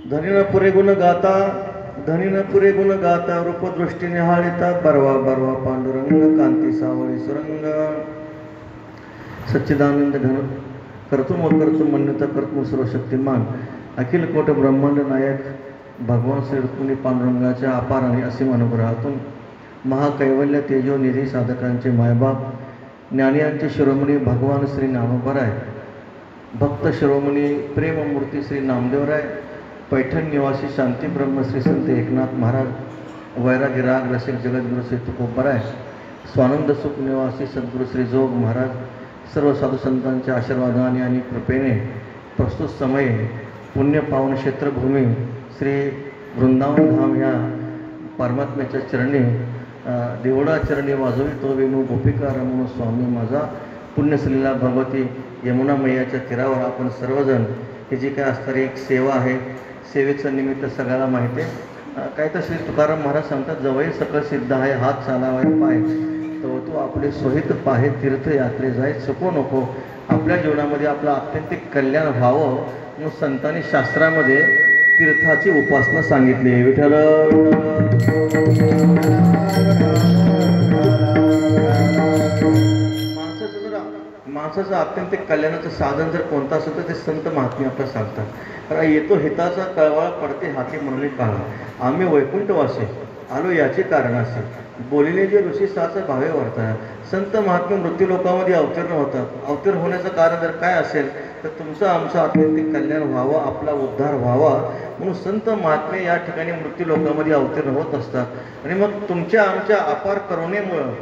धनीन पुरे गुण गाता, धनीन पुरे गुण गाता, रूपदृष्टीने हाळिता, बरवा बरवा पांडुरंग, कांती सावळी सुरंग. सच्चिदानंद घन कर्तुम कर्तुम मन्यता कर्तुम सर्वशक्तिमान, अखिल कोट ब्रह्मांड नायक भगवान श्री रुक्मिणी पांडुरंगाच्या अपार आणि असीम अनुग्रहातून महाकैवल्य तेजोनिधी साधकांचे मायबाप, ज्ञानियांचे शिरोमणी भगवान श्री ज्ञानोबराय, भक्त शिरोमणी प्रेममूर्ती श्री नामदेवराय, पैठण निवासी शांती ब्रह्म श्री संत एकनाथ महाराज, वैरागिराग रसिक जगद्गुरु श्री तुकोबराय, स्वानंद सुख निवासी सद्गुरु श्री जोग महाराज, सर्व साधू संतांच्या आशीर्वादाने आणि कृपेने प्रस्तुत समये पुण्य पावन क्षेत्रभूमी श्री वृंदावन धाम या परमात्म्याच्या चरणी देवळा चरणी वाजवी तो वेणू गोपिका रमणू स्वामी माझा. पुण्यसलीला भगवती यमुना मैयाच्या तीरावर आपण सर्वजण ही जी काय असणारी एक सेवा आहे, सेवेचं निमित्त सगळ्याला माहिती आहे. काय तर श्री तुकाराम महाराज सांगतात, जवळ सकळ सिद्ध आहे हात चालावाय पाय, तो आपले सोहित पाहे तीर्थयात्रे जाय चुको नको. आपल्या जीवनामध्ये आपलं आत्यंतिक कल्याण व्हावं म्हणून संतांनी शास्त्रामध्ये तीर्थाची उपासना सांगितली. विठ्ठल माणसाचं आत्यंतिक कल्याणाचं साधन जर कोणतं असेल तर ते संत महात्मे आपल्याला सांगतात. कारण येतो हिताचा कळवळा पडते हाती म्हणून काळा, आम्ही वैकुंठवासी आलो याचे कारण असे, बोलिले जे ऋषी साचा भावे वर्ता. संत महात्मे मृत्यू लोकामध्ये अवतीर्ण होतात. अवतीर्ण होण्याचं कारण जर काय असेल तर तुमचं आमचं आत्यंतिक कल्याण व्हावं, आपला उद्धार व्हावा म्हणून संत महात्मे या ठिकाणी मृत्यू लोकामध्ये अवतीर्ण होत असतात. आणि मग तुमच्या आमच्या अपार करुणेमुळं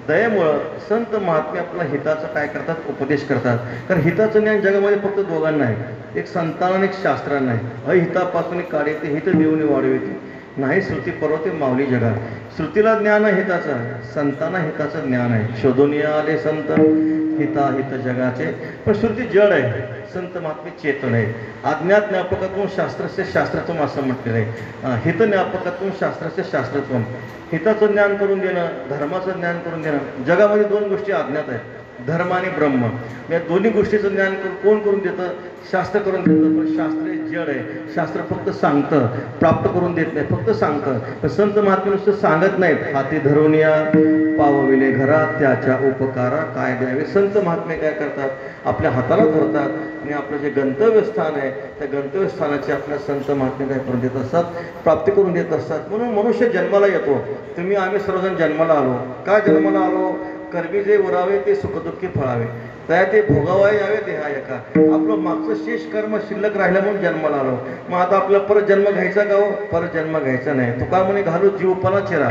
दयेमुळं संत महात्मे आपल्या हिताचं काय करतात, उपदेश करतात. कारण हिताचं ज्ञान जगामध्ये फक्त दोघांना आहे, एक संतांना आणि एक शास्त्रांना आहे. अहितापासून काढे ते हित देऊन वाढविते, नाही श्रुती पर्वते माऊली जगा. श्रुतीला ज्ञान आहे हिताचं, संतांना हिताचं ज्ञान आहे. शोधून आले संत हिता हित जगाचे, पण श्रुती जड आहे, संत महात्मे चेतन आहे. अज्ञात ज्ञापकातून शास्त्रस्य शास्त्रत्वम असं म्हटलेलं आहे. हित ज्ञापकातून शास्त्रस्य शास्त्रत्वम. हिताचं ज्ञान करून देणं, धर्माचं ज्ञान करून देणं. जगामध्ये दोन गोष्टी अज्ञात आहेत, धर्म आणि ब्रह्म. या दोन्ही गोष्टीचं ज्ञान कोण करून देतं, शास्त्र करून देतं. पण शास्त्र जड आहे, शास्त्र फक्त सांगतं, प्राप्त करून देत नाही, फक्त सांगतं. पण संत महात्मे नुसतं सांगत नाहीत, हाती धरून या पावविले घरा त्याच्या उपकारा काय द्यावे. संत महात्मे काय करतात, आपल्या हाताला धरतात आणि आपलं जे गंतव्यस्थान आहे त्या गंतव्यस्थानाचे आपल्या संत महात्मे काय करून देत असतात, प्राप्ती करून देत असतात. म्हणून मनुष्य जन्माला येतो. तुम्ही आम्ही सर्वजण जन्माला आलो. का जन्माला आलो, कर्मी जे उरावे ते सुखदुःखी फळावे, त्या ते भोगावाय यावे देहा एका. आपलं मागचं शेष कर्म शिल्लक राहिलं म्हणून जन्माला आलो. मग आता आपल्याला परत जन्म घ्यायचा का हो, परत जन्म घ्यायचा नाही. तुका म्हणे घालू जीवपणा चिरा,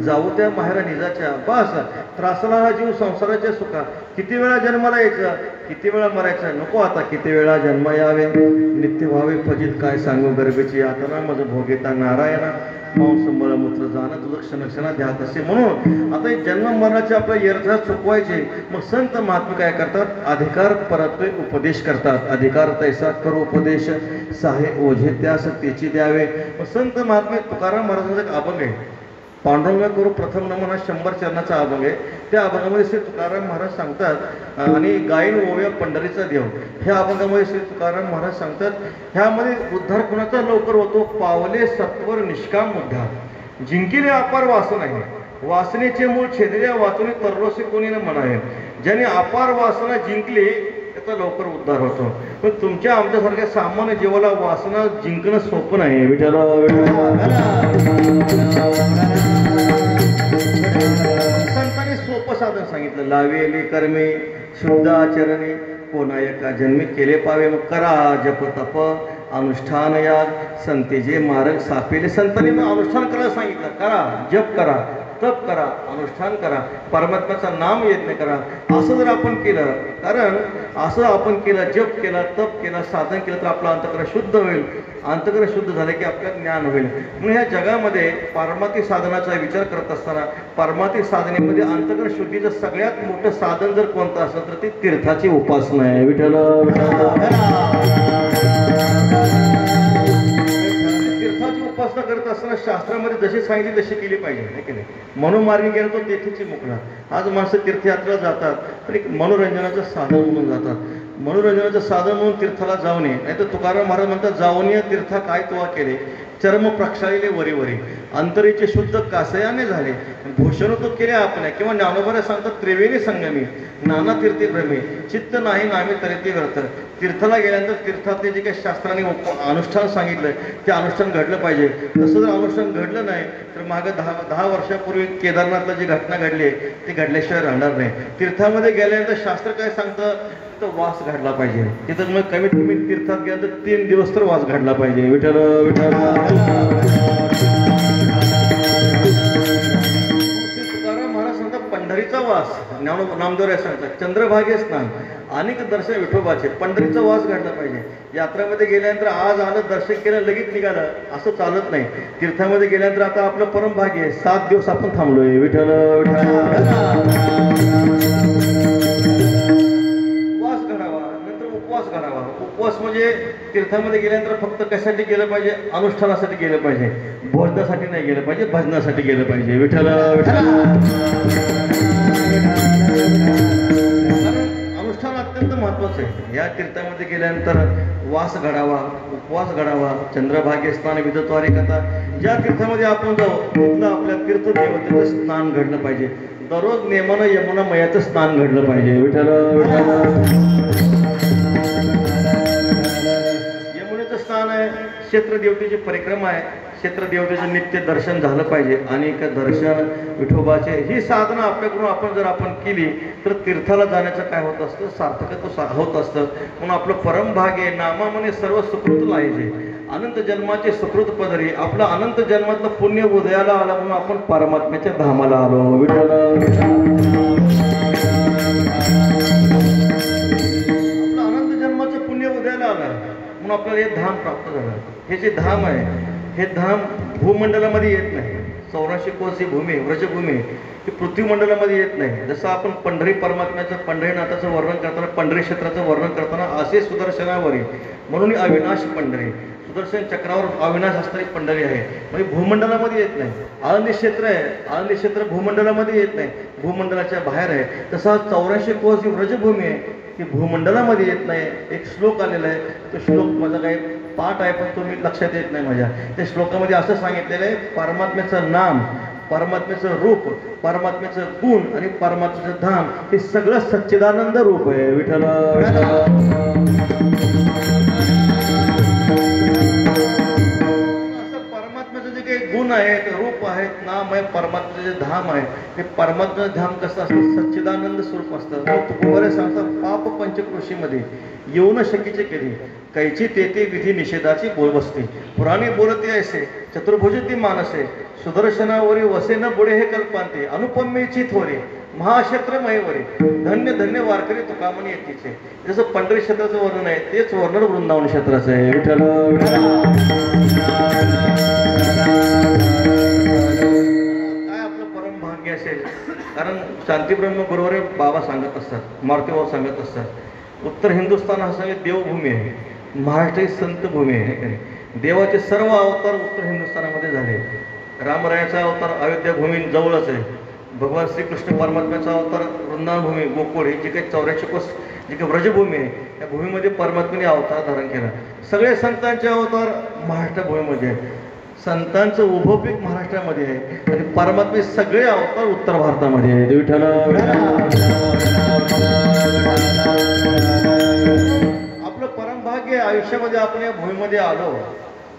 जाऊ त्या माहेरा निजाच्या. बस त्रासला हा जीव संसाराच्या सुखा. किती वेळा जन्माला यायचं, किती वेळा मरायचं, नको आता किती वेळा जन्म यावे. नित्य व्हावे फजित काय सांगू गरबेची यातना, मज भोगेता नारायणा मांस मळमूत्र जाणं तुझं क्षणक्षणा ध्यात असे. म्हणून आता जन्म मरणाचे आपल्या येरझा चुकवायचे. मग संत महात्मे काय करतात, अधिकार परत्वे उपदेश करतात. अधिकार तैसा करू उपदेश, साहे ओझे त्यास तेची द्यावे. मग संत महात्मे तुकाराम महाराजांचा एक अभंग आहे, पांडुरंगा करू प्रथम नमन, हा 100 चरणाचा अभंग आहे. त्या अभंगामध्ये श्री तुकाराम महाराज सांगतात, आणि गायन ओव्या पंढरीचा देव, ह्या अभंगामध्ये श्री तुकाराम महाराज सांगतात, ह्यामध्ये उद्धार कुणाचा लवकर होतो, पावले सत्वर निष्काम उद्धार. जिंकिले अपार वासना आहे, वासनेचे मूळ छेदल्या वाचून तरलोसे कोणी न म्हणावे. ज्याने अपार वासना जिंकली त्याचा लवकर उद्धार होतो. पण तुमच्या आमच्यासारख्या सामान्य जीवाला वासना जिंकणं सोपं नाही. विठ्ठल संतांनी सोपं साधन सांगितलं, लावेली कर्मे शुद्ध आचरणे कोणा एका जन्मी केले पावे. मग करा जप तप अनुष्ठान याग, संते जे मार्ग सापेले. संतांनी मग अनुष्ठान करायला सांगितलं, करा जप करा, तप करा, अनुष्ठान करा, परमात्म्याचं नाम यज्ञ करा. असं जर आपण केलं, कारण असं आपण केलं, जप केला, तप केला, साधन केलं तर आपलं अंतःकरण शुद्ध होईल. अंतःकरण शुद्ध झालं की आपलं ज्ञान होईल. म्हणून ह्या जगामध्ये पारमार्थिक साधनाचा विचार करत असताना पारमार्थिक साधनेमध्ये अंतःकरण शुद्धीचं सगळ्यात मोठं साधन जर कोणतं असेल तर ते तीर्थाची उपासना आहे. विठ्ठल तीर्थाची उपासना करत असताना शास्त्रामध्ये जशी सांगितली तशी केली पाहिजे, है की नाही. मनोमार्गी गेलो तर तेथीची मुकला. आज माणसं तीर्थयात्रेला जातात तर एक मनोरंजनाचं साधन म्हणून जातात. मनोरंजनाचं साधन म्हणून तीर्थाला जाऊ नये. नाही तर तुकाराम महाराज म्हणतात, जाऊन या तीर्था काय तुवा केले, चर्म प्रक्षाळिले वरी वरी, अंतरीचे शुद्ध कासयाने झाले, भूषण तो केले आपल्या. किंवा ज्ञानोबा सांगतात, त्रिवेणी संगमी नाना तीर्थी भ्रमे, चित्त नाही नामे तरी व्यर्थ. तीर्थाला गेल्यानंतर तीर्थातले जे काही शास्त्राने अनुष्ठान सांगितलं ते अनुष्ठान घडलं पाहिजे. तसं जर अनुष्ठान घडलं नाही तर मागं 10 वर्षापूर्वी केदारनाथला जी घटना घडली आहे ती घडल्याशिवाय राहणार नाही. तीर्थामध्ये गेल्यानंतर शास्त्र काय सांगतं, तर वास घडला पाहिजे. तिथं मग कमीत कमी तीर्थात गेल्यानंतर 3 दिवस तर वास घडला पाहिजे. विठ्ठल विठ्ठल. तुकाराम महाराज सांगतात, पंढरीचा वास, नामदेव सांगतात, चंद्रभागे स्नान, अनेक दर्शन विठोबाचे, पंढरीचा वास घडला पाहिजे. यात्रामध्ये गेल्यानंतर आज आलं दर्शन केलं लगेच निघालं असं चालत नाही. तीर्थामध्ये गेल्यानंतर आता आपलं परम भाग्य आहे, 7 दिवस आपण थांबलोय. विठ्ठल विठ्ठल. वास घडावा, नंतर उपवास घडावा. उपवास म्हणजे तीर्थामध्ये गेल्यानंतर फक्त कशासाठी गेलं पाहिजे, अनुष्ठानासाठी गेलं पाहिजे, भोजनासाठी नाही गेलं पाहिजे, भजनासाठी गेलं पाहिजे. विठ्ठल विठ्ठल. अनुष्ठान अत्यंत महत्वाचं आहे. या तीर्थामध्ये गेल्यानंतर वास घडावा, उपवास घडावा, चंद्रभागे स्नान विदत्वारी कथा. ज्या तीर्थामध्ये आपण जाऊ तिथलं आपल्या तीर्थदेवतेचं स्नान घडलं पाहिजे. दररोज नेमानं यमुना मयाचं स्नान घडलं पाहिजे. विठ्ठल विठ्ठल. यमुनेचं स्नान आहे, क्षेत्रदेवतेची परिक्रमा आहे, क्षेत्रदेवतेचं नित्य दर्शन झालं पाहिजे. आणि दर्शन विठोबाचे ही साधना आपल्याकडून आपण केली तर तीर्थाला जाण्याचं काय होत असतं, सार्थकत्व होत असतं. म्हणून आपलं परम भाग्य नामामध्ये सर्व सुकृत लायचे, अनंत जन्माचे सुकृत पदरी. आपला अनंत जन्मातलं पुण्य उदयाला आला म्हणून आपण परमात्म्याच्या धामाला आलो. विठ्ठल. आपलं अनंत जन्माचं पुण्य उदयाला आलं म्हणून आपल्याला हे धाम प्राप्त झालं. हे जे धाम आहे हे धाम भूमंडलामध्ये येत नाही. 84 कोस ही भूमी, व्रजभूमी, ही पृथ्वीमंडलामध्ये येत नाही. जसं आपण पंढरी परमात्म्याचं, पंढरीनाथाचं वर्णन करताना, पंढरी क्षेत्राचं वर्णन करताना असे सुदर्शनावरी म्हणून अविनाश पंढरी, सुदर्शन चक्रावर अविनाश असणारी पंढरी आहे. म्हणजे भूमंडलामध्ये येत नाही. आळंदी क्षेत्र आहे, आळंदी क्षेत्र भूमंडलामध्ये येत नाही, भूमंडलाच्या बाहेर आहे. तसा 84 कोस ही व्रजभूमी आहे, ती भूमंडलामध्ये येत नाही. एक श्लोक आलेला आहे, तो श्लोक माझा काही पाठ आहे पण तो मी लक्षात येत नाही माझ्या. त्या श्लोकामध्ये असं सांगितलेलं आहे, परमात्म्याचं नाम, परमात्म्याचं रूप, परमात्म्याचं गुण आणि परमात्म्याचं धाम हे सगळं सच्चिदानंद रूप आहे. विठ्ठल. असं परमात्म्याचं जे काही गुण आहेत, रूप आहेत, नाम आहे, परमात्म्याचं जे धाम आहे ते परमात्म्याचं धाम कसं असतं, सच्चिदानंद स्वरूप असतं. तुकोबारे सांगतात, पाप पंचकृषीमध्ये येऊन शकीचे केली, कैची तेथे विधी निषेधाची बोल बसते. पुराणे बोलते ऐसे चतुर्भुज ती मानसे, सुदर्शनावरी वसे न बुडे हे कल्पांते, अनुपमेची थोरे महाक्षेत्रमयवरी, धन्य धन्य वारकरी तुकामणी येतीचे. जसं पंढरी क्षेत्राचं वर्णन आहे तेच वर्णन वृंदावन क्षेत्राचं आहे. विठ्ठल. काय आपलं परम भाग्य असेल. कारण शांतीब्रह्म गुरुवारी बाबा सांगत असतात, मारुतीबाबा सांगत असतात, उत्तर हिंदुस्थान हा सगळी देवभूमी आहे, महाराष्ट्र ही संतभूमी आहे. देवाचे सर्व अवतार उत्तर हिंदुस्थानामध्ये झाले. रामरायाचा अवतार अयोध्या भूमी जवळच आहे. भगवान श्रीकृष्ण परमात्म्याचा अवतार वृंदावन भूमी, गोकुळ, ही जी काही 84 कोस जी काही व्रजभूमी आहे त्या भूमीमध्ये परमात्म्याने अवतार धारण केला. सगळे संतांचे अवतार महाराष्ट्र भूमीमध्ये आहेत. संतांचं उभं पीक महाराष्ट्रामध्ये आहे आणि परमात्मे सगळे अवतार उत्तर भारतामध्ये आहेत. विठ्ठल. आपलं परम भाग्य आयुष्यामध्ये आपण या भूमीमध्ये आलो,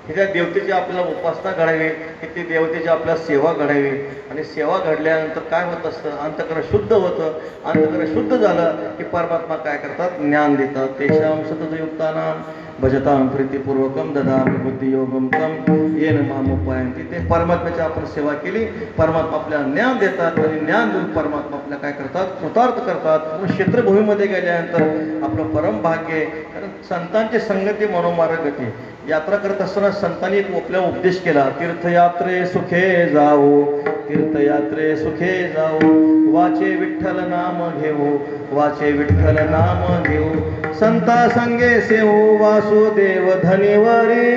की त्या देवतेची आपल्याला उपासना घडावी, की ती देवतेची आपल्याला सेवा घडावी. आणि सेवा घडल्यानंतर काय होत असतं, अंतःकरण शुद्ध होतं. अंतःकरण शुद्ध झालं की परमात्मा काय करतात, ज्ञान देतात. तेषां सततयुक्तानां भजतां प्रीतिपूर्वकं ददामि बुद्धियोगं तं येन मामुपयान्ति. ते परमात्म्याची आपण सेवा केली, परमात्मा आपल्याला ज्ञान देतात आणि ज्ञान देऊन परमात्मा आपल्या काय करतात, कृतार्थ करतात. म्हणून क्षेत्रभूमीमध्ये गेल्यानंतर आपलं परम भाग्य आहे. कारण संतांची संगती मनोमार्गती. यात्रा करत असताना संतांनी एक आपल्याला उपदेश केला, तीर्थयात्रे सुखे जाऊ, तीर्थयात्रे सुखे जाऊ, वाचे विठ्ठल नाम घेऊ, वाचे विठ्ठल नाम घेऊ, संता संगे सेवू वासुदेव धनिवरी.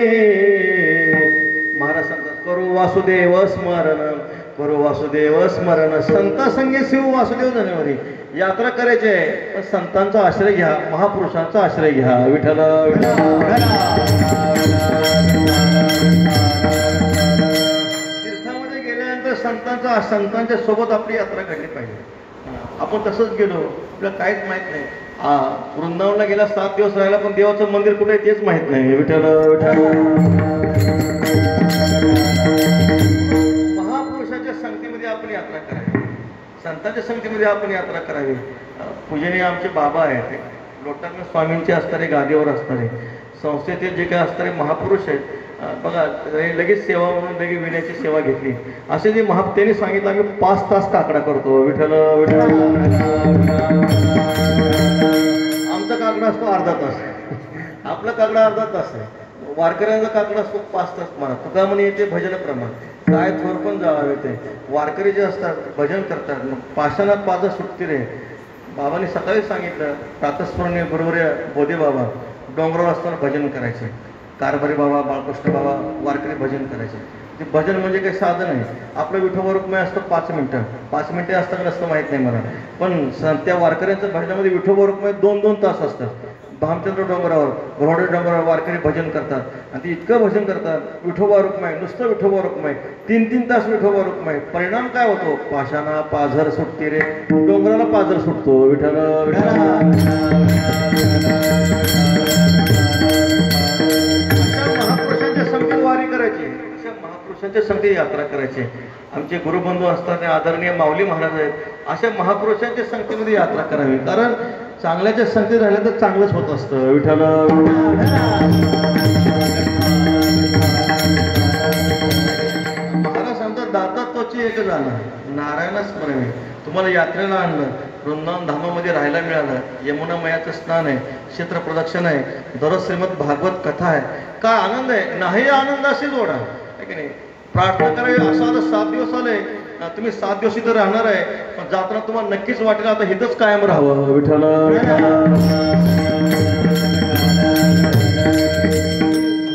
महाराज सांगतात, करू वासुदेव स्मरण, करू वासुदेव स्मरण संत संगे शिव वासुदेव जनवरी यात्रा करायची आहे पण संतांचा आश्रय घ्या महापुरुषांचा आश्रय घ्या विठ्ठल तीर्थामध्ये गेल्यानंतर संतांच्या सोबत आपली यात्रा घडली पाहिजे. आपण तसंच गेलो आपल्याला काहीच माहित नाही. वृंदावनला गेला 7 दिवस राहिला पण देवाचं मंदिर कुठे तेच माहित नाही. विठ्ठल महापुरुषाच्या संगतीमध्ये आपण यात्रा करावी संतांच्या संगतीमध्ये आपण यात्रा करावी. पूजनीय आमचे बाबा आहेत लोटांना स्वामींचे असणारे गादीवर असणारे संस्थेतील जे काही असणारे महापुरुष आहेत बघा लगेच सेवा म्हणून लगेच विण्याची सेवा घेतली असे जे त्यांनी सांगितलं आम्ही 5 तास काकडा करतो. विठ्ठल आमचा काकडा असतो अर्धा तास आपला काकडा अर्धा तास आहे. वारकऱ्यांचा काकडा असतो 5 तास म्हणा. तुका म्हणे येते भजन प्रमाण काय थोर पण जावे ते वारकरी जे असतात भजन करतात मग पाषाणात पाजा सुटते रे. बाबांनी सकाळी सांगितलं प्रातस्मरणीय बरोबर बोधे बाबा डोंगरावर असताना भजन करायचे. कारभारी बाबा बाळकृष्ण बाबा वारकरी भजन करायचे. ते भजन म्हणजे काही साधन आहे. आपलं विठोबा रुक्मिणी असतं 5 मिनिटे असतं का नसतं माहीत नाही मला पण त्या वारकऱ्यांच्या भजनामध्ये विठोबा रुक्मिणी 2-2 तास असतात. भामचंद्र डोंगरावर घोडे डोंगरावर वारकरी भजन करतात आणि ते इतकं भजन करतात विठोबा रुक्मिणी नुसतं विठोबा रुक्मिणी 3-3 तास विठोबा रुक्मिणी. परिणाम काय होतो पाषाणा पाझर सुटते रे डोंगराला पाझर सुटतो. विठ्ठल महापुरुषांच्या संगतीत वारी करायची अशा महापुरुषांच्या संगतीत यात्रा करायची. आमचे गुरुबंधू असतात आदरणीय माऊली महाराज आहेत अशा महापुरुषांच्या संगतीमध्ये यात्रा करावी कारण चांगल्याच्या संगतीत राहिलं तर चांगलंच होत असतं. विठ्ठल महाराज सांगतात दाता त्वची एक झाला नारायणच स्मरणे. तुम्हाला यात्रेला आणलं वृंदावन धामामध्ये राहायला मिळालं यमुना मयाचं स्नान आहे क्षेत्र प्रदक्षिण आहे दररोज श्रीमद भागवत कथा आहे काय आनंद आहे. नाही आनंदाशी जोडा आहे की नाही. प्रार्थना करावी असं आता 7 दिवस आले तुम्ही 7 दिवस इथं राहणार आहे पण जाताना तुम्हाला नक्कीच वाटेल आता इथंच कायम राहावं. विठ्ठल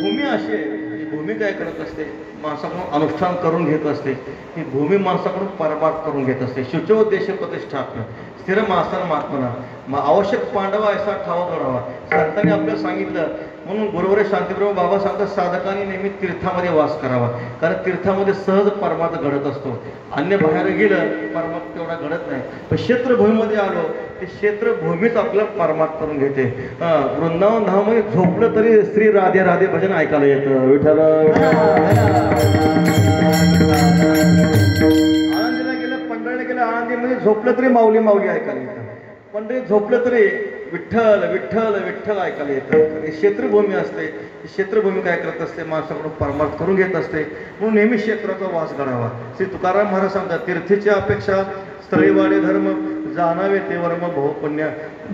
भूमी अशी आहे भूमी काय करत असते माणसाकडून अनुष्ठान करून घेत असते. ही भूमी माणसाकडून परमार्थ करून घेत असते. शुचोद्देश प्रतिष्ठापन स्थिर मासन महात्मना आवश्यक पांडवा असा ठावा जोडावा. संतांनी आपल्याला सांगितलं म्हणून गुरुवर शांतीप्रभू बाबा सांगतात साधकांनी नेहमी तीर्थामध्ये वास करावा कारण तीर्थामध्ये सहज परमार्थ घडत असतो. अन्य बाहेर गेलं परमार्थ तेवढा घडत नाही पण क्षेत्रभूमीमध्ये आलो ते क्षेत्रभूमीच आपल्याला परमार्थ करून घेते. वृंदावन धामामध्ये झोपलं तरी श्री राधे राधे भजन ऐकायला येतं. विठ्ठल आनंदीला गेलं पंढरीला गेलं आनंदीमध्ये झोपलं तरी माऊली माऊली ऐकायला येतं. पंढरीत झोपलं तरी विठ्ठल विठ्ठल विठ्ठल ऐकायला येतं. क्षेत्रभूमी असते क्षेत्रभूमी काय करत असते माणसाकडून परमार्थ करून घेत असते म्हणून नेहमी क्षेत्राचा वास घडावा. श्री तुकाराम महाराज सांगतात तीर्थीच्या अपेक्षा स्थळी वाडे धर्म जाणावे ते वर्म बहुपुण्य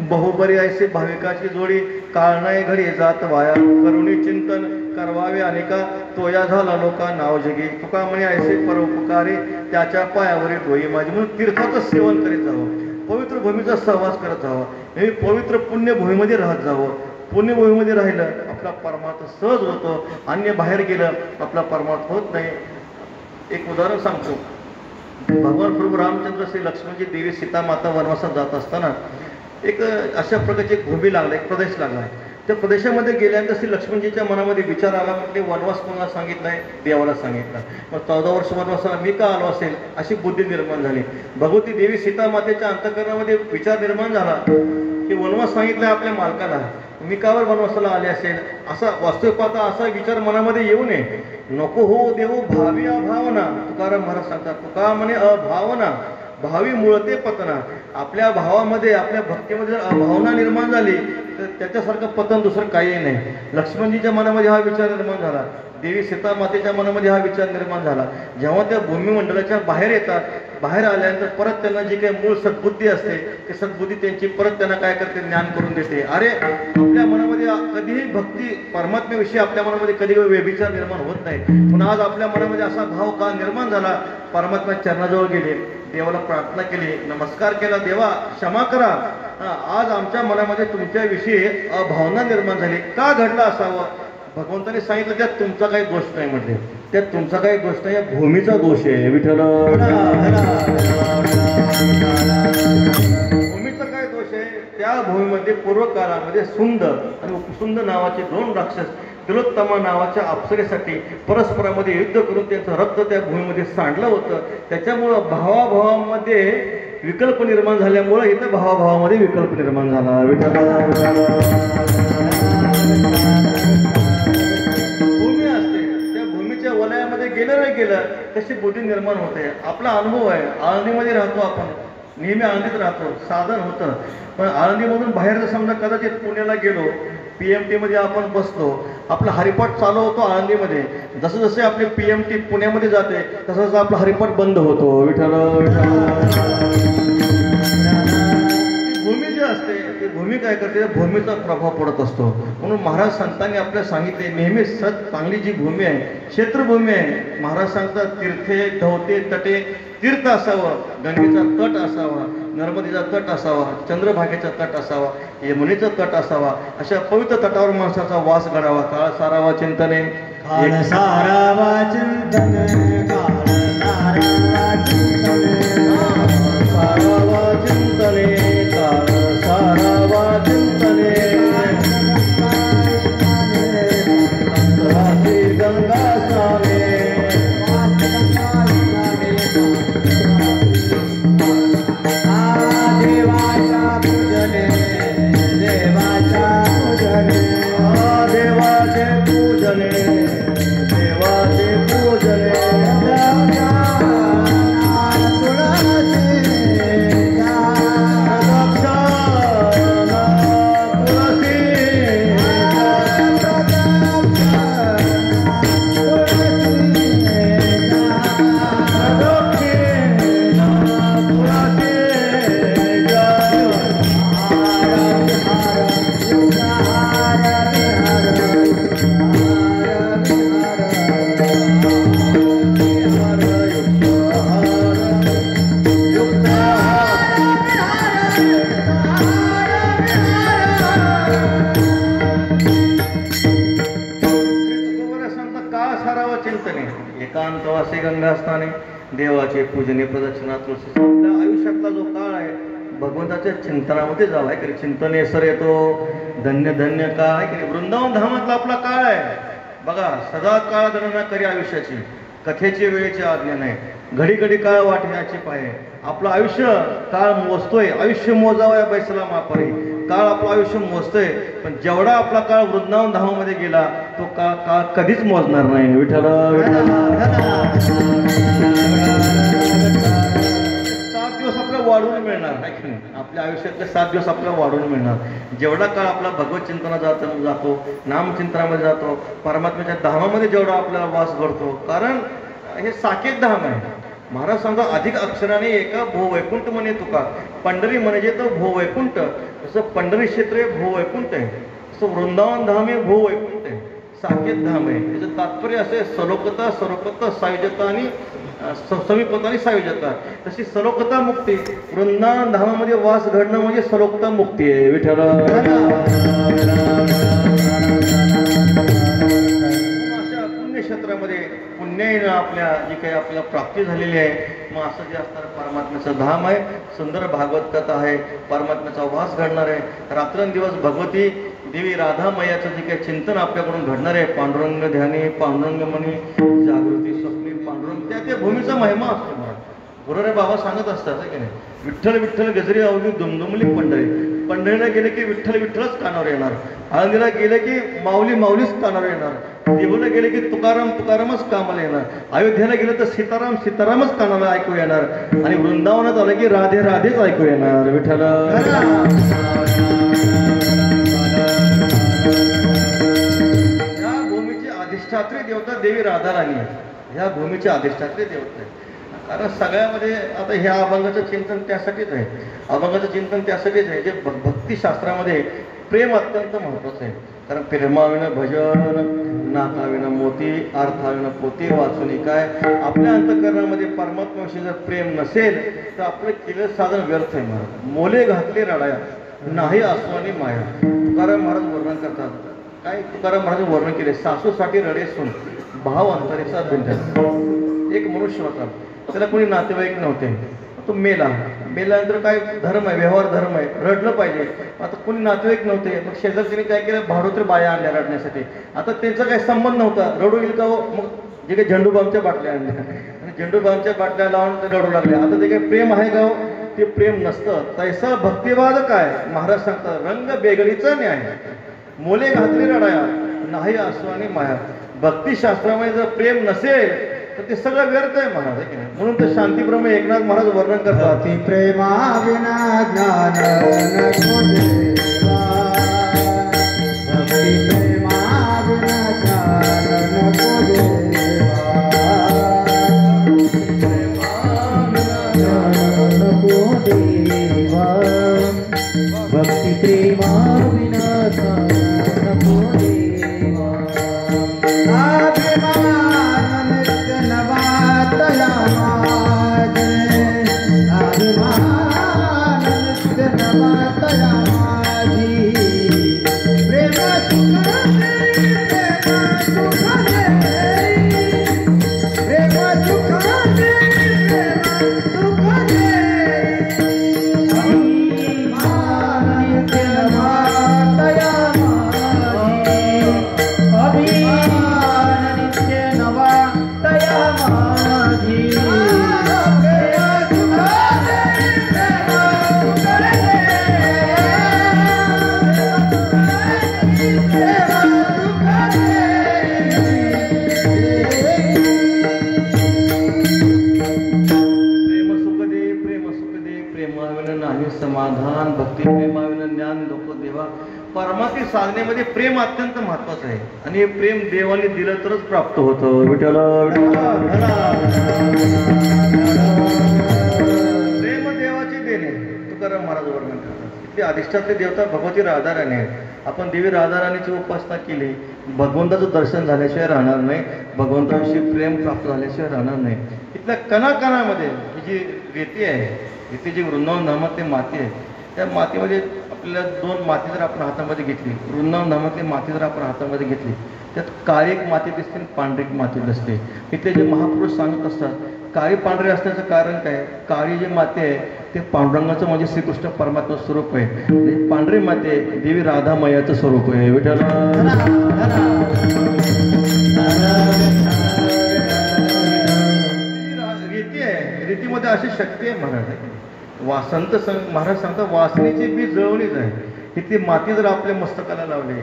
बहुबरी ऐसे भाविकाची जोडी काळनाय घडी जात वाया करुणी चिंतन करवावे अनेका तोया झाला लोका नाव जगी तुका म्हणे ऐसे परोपकारी त्याच्या पायावरील डोई माझी. म्हणून तीर्थाचं सेवन करीत जावं पवित्र भूमीचा सहवास करत जावा हे पवित्र पुण्यभूमीमध्ये राहत जावं. पुण्यभूमीमध्ये राहिलं आपला परमार्थ सहज होतो. अन्य बाहेर गेलं आपला परमार्थ होत नाही. एक उदाहरण सांगतो. भगवान प्रभू रामचंद्र श्री लक्ष्मणजी देवी सीता माता वनवासात जात असताना एक अशा प्रकारची एक भूमी लागला एक प्रदेश लागला. त्या प्रदेशामध्ये गेल्यानंतर श्री लक्ष्मणजीच्या मनामध्ये विचार आला म्हटले वनवास कोणाला सांगितलाय देवाला सांगितला. मग 14 वर्ष वनवासाला मी का आलो असेल अशी बुद्धी निर्माण झाली. भगवती देवी सीता मातेच्या अंतःकरणामध्ये विचार निर्माण झाला की वनवास सांगितलाय आपल्या मालकाला मी कावर वनवासाला आले असेल असा वास्तविक पाहता असा विचार मनामध्ये येऊ नये. नको हो देव भावी अभावना तुकाराम महाराज सांगतात तुका म्हणे अभावना भावी मुळते पतना. आपल्या भावामध्ये आपल्या भक्तीमध्ये जर अभावना निर्माण झाली तर त्याच्यासारखं पतन दुसरं काही नाही. लक्ष्मणजीच्या मनामध्ये हा विचार निर्माण झाला देवी सीता मातेच्या मनामध्ये हा विचार निर्माण झाला. जेव्हा त्या भूमिमंडळाच्या बाहेर येतात बाहेर आल्यानंतर परत त्यांना जी काही मूळ सद्बुद्धी असते ती सद्बुद्धी त्यांची परत त्यांना काय करते ज्ञान करून देते. अरे आपल्या मनामध्ये कधीही भक्ती परमात्म्याविषयी आपल्या मनामध्ये कधी व्यभिचार निर्माण होत नाही पण आज आपल्या मनामध्ये असा भाव का निर्माण झाला. परमात्मा चरणाजवळ गेले देवाला प्रार्थना केली नमस्कार केला देवा क्षमा करा आज आमच्या मनामध्ये तुमच्याविषयी अभावना निर्माण झाली का घडलं असावं. भगवंताने सांगितलं त्यात तुमचा काही दोष नाही म्हटले. त्यात तुमचा काही दोष नाही, या भूमीचा दोष आहे. विठ्ठल भूमीचा काय दोष आहे? त्या भूमीमध्ये पूर्व काळामध्ये सुंद आणि उपसुंद नावाचे दोन राक्षस तिलोत्तमा नावाच्या अप्सरेसाठी परस्परामध्ये युद्ध करून त्यांचं रक्त त्या भूमीमध्ये सांडलं होतं. त्याच्यामुळं भावाभावामध्ये विकल्प निर्माण झाल्यामुळं इथं भावाभावामध्ये विकल्प निर्माण झाला. भूमी असते, त्या भूमीच्या वलयामध्ये गेलं नाही गेलं तशी बुद्धी निर्माण होते. आपला अनुभव आहे, आळंदीमध्ये राहतो आपण, नेहमी आळंदीत राहतो, साधन होतं. पण आळंदीमधून बाहेर जर समजा कदाचित पुण्याला गेलो, PMT मध्ये आपण बसतो, आपला हरिपाठ चालू होतो आळंदीमध्ये, जसं जसे आपले PMT पुण्यामध्ये जाते तसं आपला हरिपाठ बंद होतो. विठ्ठल भूमी जी असते ती भूमी काय करते, भूमीचा प्रभाव पडत असतो. म्हणून महाराज संतांनी आपल्याला सांगितले नेहमी चांगली जी भूमी आहे, क्षेत्रभूमी आहे. महाराज सांगतात तीर्थे धवते तटे तीर्थ असावं, गंगेचा तट असावा, नर्मदेचा तट असावा, चंद्रभागेचा तट असावा, यमुनेचा तट असावा. अशा पवित्र तटावर माणसाचा वास घडावा. काळ सारावा चिंतने, काळ सारावा चिंतने, काळ सारावा चिंतने, सारावा चिंतने, काळ सारावा चिंतने, गंगा सारे एकांतवासी गंगास्थाने देवाचे पूजने प्रदक्षिणा तुळशी. आपल्या आयुष्यातला जो काळ आहे भगवंताच्या चिंतनामध्ये जावा आहे की चिंतने सर येतो. धन्य धन्य काळ आहे की वृंदावन धामातला आपला काळ आहे. बघा सदा काळ गणना करी आयुष्याची, कथेची वेळेची आज्ञा नाही, घडी घडी काळ वाटण्याची पाय. आपलं आयुष्य काळ मोजतोय, आयुष्य मोजावं या बैसला मापारी. काळ आपलं आयुष्य मोजतोय, पण जेवढा आपला काळ वृंदावन धामामध्ये गेला तो काळ कधीच मोजणार नाही. विठ्ठल 7 दिवस आपल्याला वाढवून मिळणार आहे. आपल्या आयुष्यातले 7 दिवस आपल्याला वाढवून मिळणार. जेवढा काळ आपला भगवत चिंतना जातो, नामचिंतनामध्ये जातो, परमात्म्याच्या धामामध्ये जेवढा आपल्याला वास घडतो. कारण हे साकेत धाम आहे. महाराज सांगा अधिक अक्षराने एका भूवैकुंठ म्हणे तुका. पंढरी म्हणजे तर भूवैकुंठ. जसं पंढरी क्षेत्र हे भूवैकुंठ आहे, तसं वृंदावन धाम हे भूवैकुंठ आहे, साकेत धाम आहे. त्याचं तात्पर्य असे सलोकता, सरोपता, सायुजता आणि समीपता आणि सायुजता. तशी सलोकता मुक्ती, वृंदावन धामामध्ये वास घडणं म्हणजे सलोकता मुक्ती आहे. विठ्ठल अशा पुण्यक्षेत्रामध्ये पुण्याईनं आपल्या जी काही आपल्याला प्राप्ती झालेली आहे, मग असं जे असणारं परमात्म्याचं धाम आहे. सुंदर भागवत कथा आहे, परमात्म्याचा वास घडणार आहे. रात्रंदिवस भगवती देवी राधा मैयाचं जे काही चिंतन आपल्याकडून घडणार आहे. पांडुरंग ध्यानी, पांडुरंग मनी, जागृती स्वप्नी पांडुरंग, त्या भूमीचा महिमा असतो. मला गुरुरे बाबा सांगत असतात की नाही, विठ्ठल विठ्ठल गजरी अवघी दुमदुमली पंढरी. पंढरीला गेले की विठ्ठल विठ्ठलच कानावर येणार, आळंदीला गेले की माऊली माऊलीच कानावर येणार, देहूला गेले की तुकाराम तुकारामच कामाला येणार, अयोध्येला गेलं तर सीताराम सीतारामच कानाला ऐकू येणार, आणि वृंदावनात आलं की राधे राधेच ऐकू येणार. विठ्ठल या भूमीची अधिष्ठात्री देवता देवी राधाराणी, ह्या भूमीची अधिष्ठात्री देवता आहे. कारण सगळ्यामध्ये आता ह्या अभंगाचं चिंतन त्यासाठीच आहे. अभंगाचं चिंतन त्यासाठीच आहे जे भक्तिशास्त्रामध्ये प्रेम अत्यंत महत्त्वाचं आहे. कारण प्रेमाविनं भजन, नाकाविनं मोती, अर्थाविनं पोती, वाचून काय. आपल्या अंतःकरणामध्ये परमात्म्याविषयी जर प्रेम नसेल तर आपलं केलेलं साधन व्यर्थ आहे. महाराज मोले घातले रडाया नाही आसवानी माया. तुकाराम महाराज वर्णन करतात, काय तुकाराम महाराज वर्णन केले, सासूसाठी रडे सून भाव अंतरेचा बिंदू. एक मनुष्य होता, त्याला कोणी नातेवाईक नव्हते, तो मेल्यानंतर काय धर्म आहे, व्यवहार धर्म आहे, रडलं पाहिजे. आता कोणी नातेवाईक नव्हते, मग शेजारच्याने काय केलं, भाडोत्री बाया आणल्या रडण्यासाठी. आता त्यांचा काही संबंध नव्हता, रडू गेलं का हो, मग जे काही झेंडूबामच्या बाटल्या आणल्या आणि झेंडूबामच्या बाटल्या लावून ते रडू लागले. आता ते काही प्रेम आहे का हो, ते प्रेम नसतं. तैसा भक्तिवाद काय, महाराज सांगतात, रंग बेगडीचा न्याय, मोले घातली रडाया नाही असो आणि माया. भक्तिशास्त्रामध्ये जर प्रेम नसेल तर ते सगळं व्यर्थ आहे महाराज, आहे की नाही. म्हणून तर शांतीब्रह्म एकनाथ महाराज वर्णन करतात, भक्ती प्रेमा विना ज्ञान नको देवा, भक्ती प्रेमा विना ज्ञान नको देवा, नको देवा, भक्ती प्रेमा विना ज्ञान नको देवा. अभिमान नित्य नवा तया माझे, अभिमान नित्य नवा तया माझी, प्रेम सुख दे, प्रेम सुख दे, प्रेम सुख दे, प्रेम सुख दे. अभिमान नित्य नवा तया माझी, अभिमान नित्य नवा तया माझी, प्रेम सुख दे, प्रेम सुख दे, प्रेम सुख दे. प्रेम सुख दे, प्रेम सुख दे, प्रेमाविना नाही समाधान, भक्ती प्रेमाविना ज्ञान नको देवा. परमार्थी साधनेमध्ये प्रेम अत्यंत महत्वाचं आहे आणि हे प्रेम देवाने दिलं तरच प्राप्त होतं. विठ्ठल प्रेम देवाची देणे, तुकाराम महाराज वर्णन करतात. इथली अधिष्ठात्री देवता भगवती राधाराणी आहे. आपण देवी राधाराणीची उपासना केली, भगवंताचं दर्शन झाल्याशिवाय राहणार नाही, भगवंताविषयी प्रेम प्राप्त झाल्याशिवाय राहणार नाही. इथल्या कणाकणामध्ये ही जी रेती आहे, रेती जी वृंदावन नामातली माती आहे, त्या मातीमध्ये आपल्याला दोन माती जर आपण हातामध्ये घेतली, वृंदावन नामातली माती जर आपण हातामध्ये घेतली, त्यात काळी एक माती दिसते आणि पांढरी एक माती दिसते. इथले जे महापुरुष सांगत असतात, काळी पांढरी असण्याचं कारण काय, काळी जी माती आहे ते पांडुरंगाचं म्हणजे श्रीकृष्ण परमात्मा स्वरूप आहे, आणि पांढरी माती आहे देवी राधामयाचं स्वरूप आहे. विठ्ठल रीती आहे, रीतीमध्ये अशी शक्ती आहे महाराज. संत महाराज सांगतात, वासनेची बी जळवणीच आहे. इथली माती जर आपल्या मस्तकाला लावली,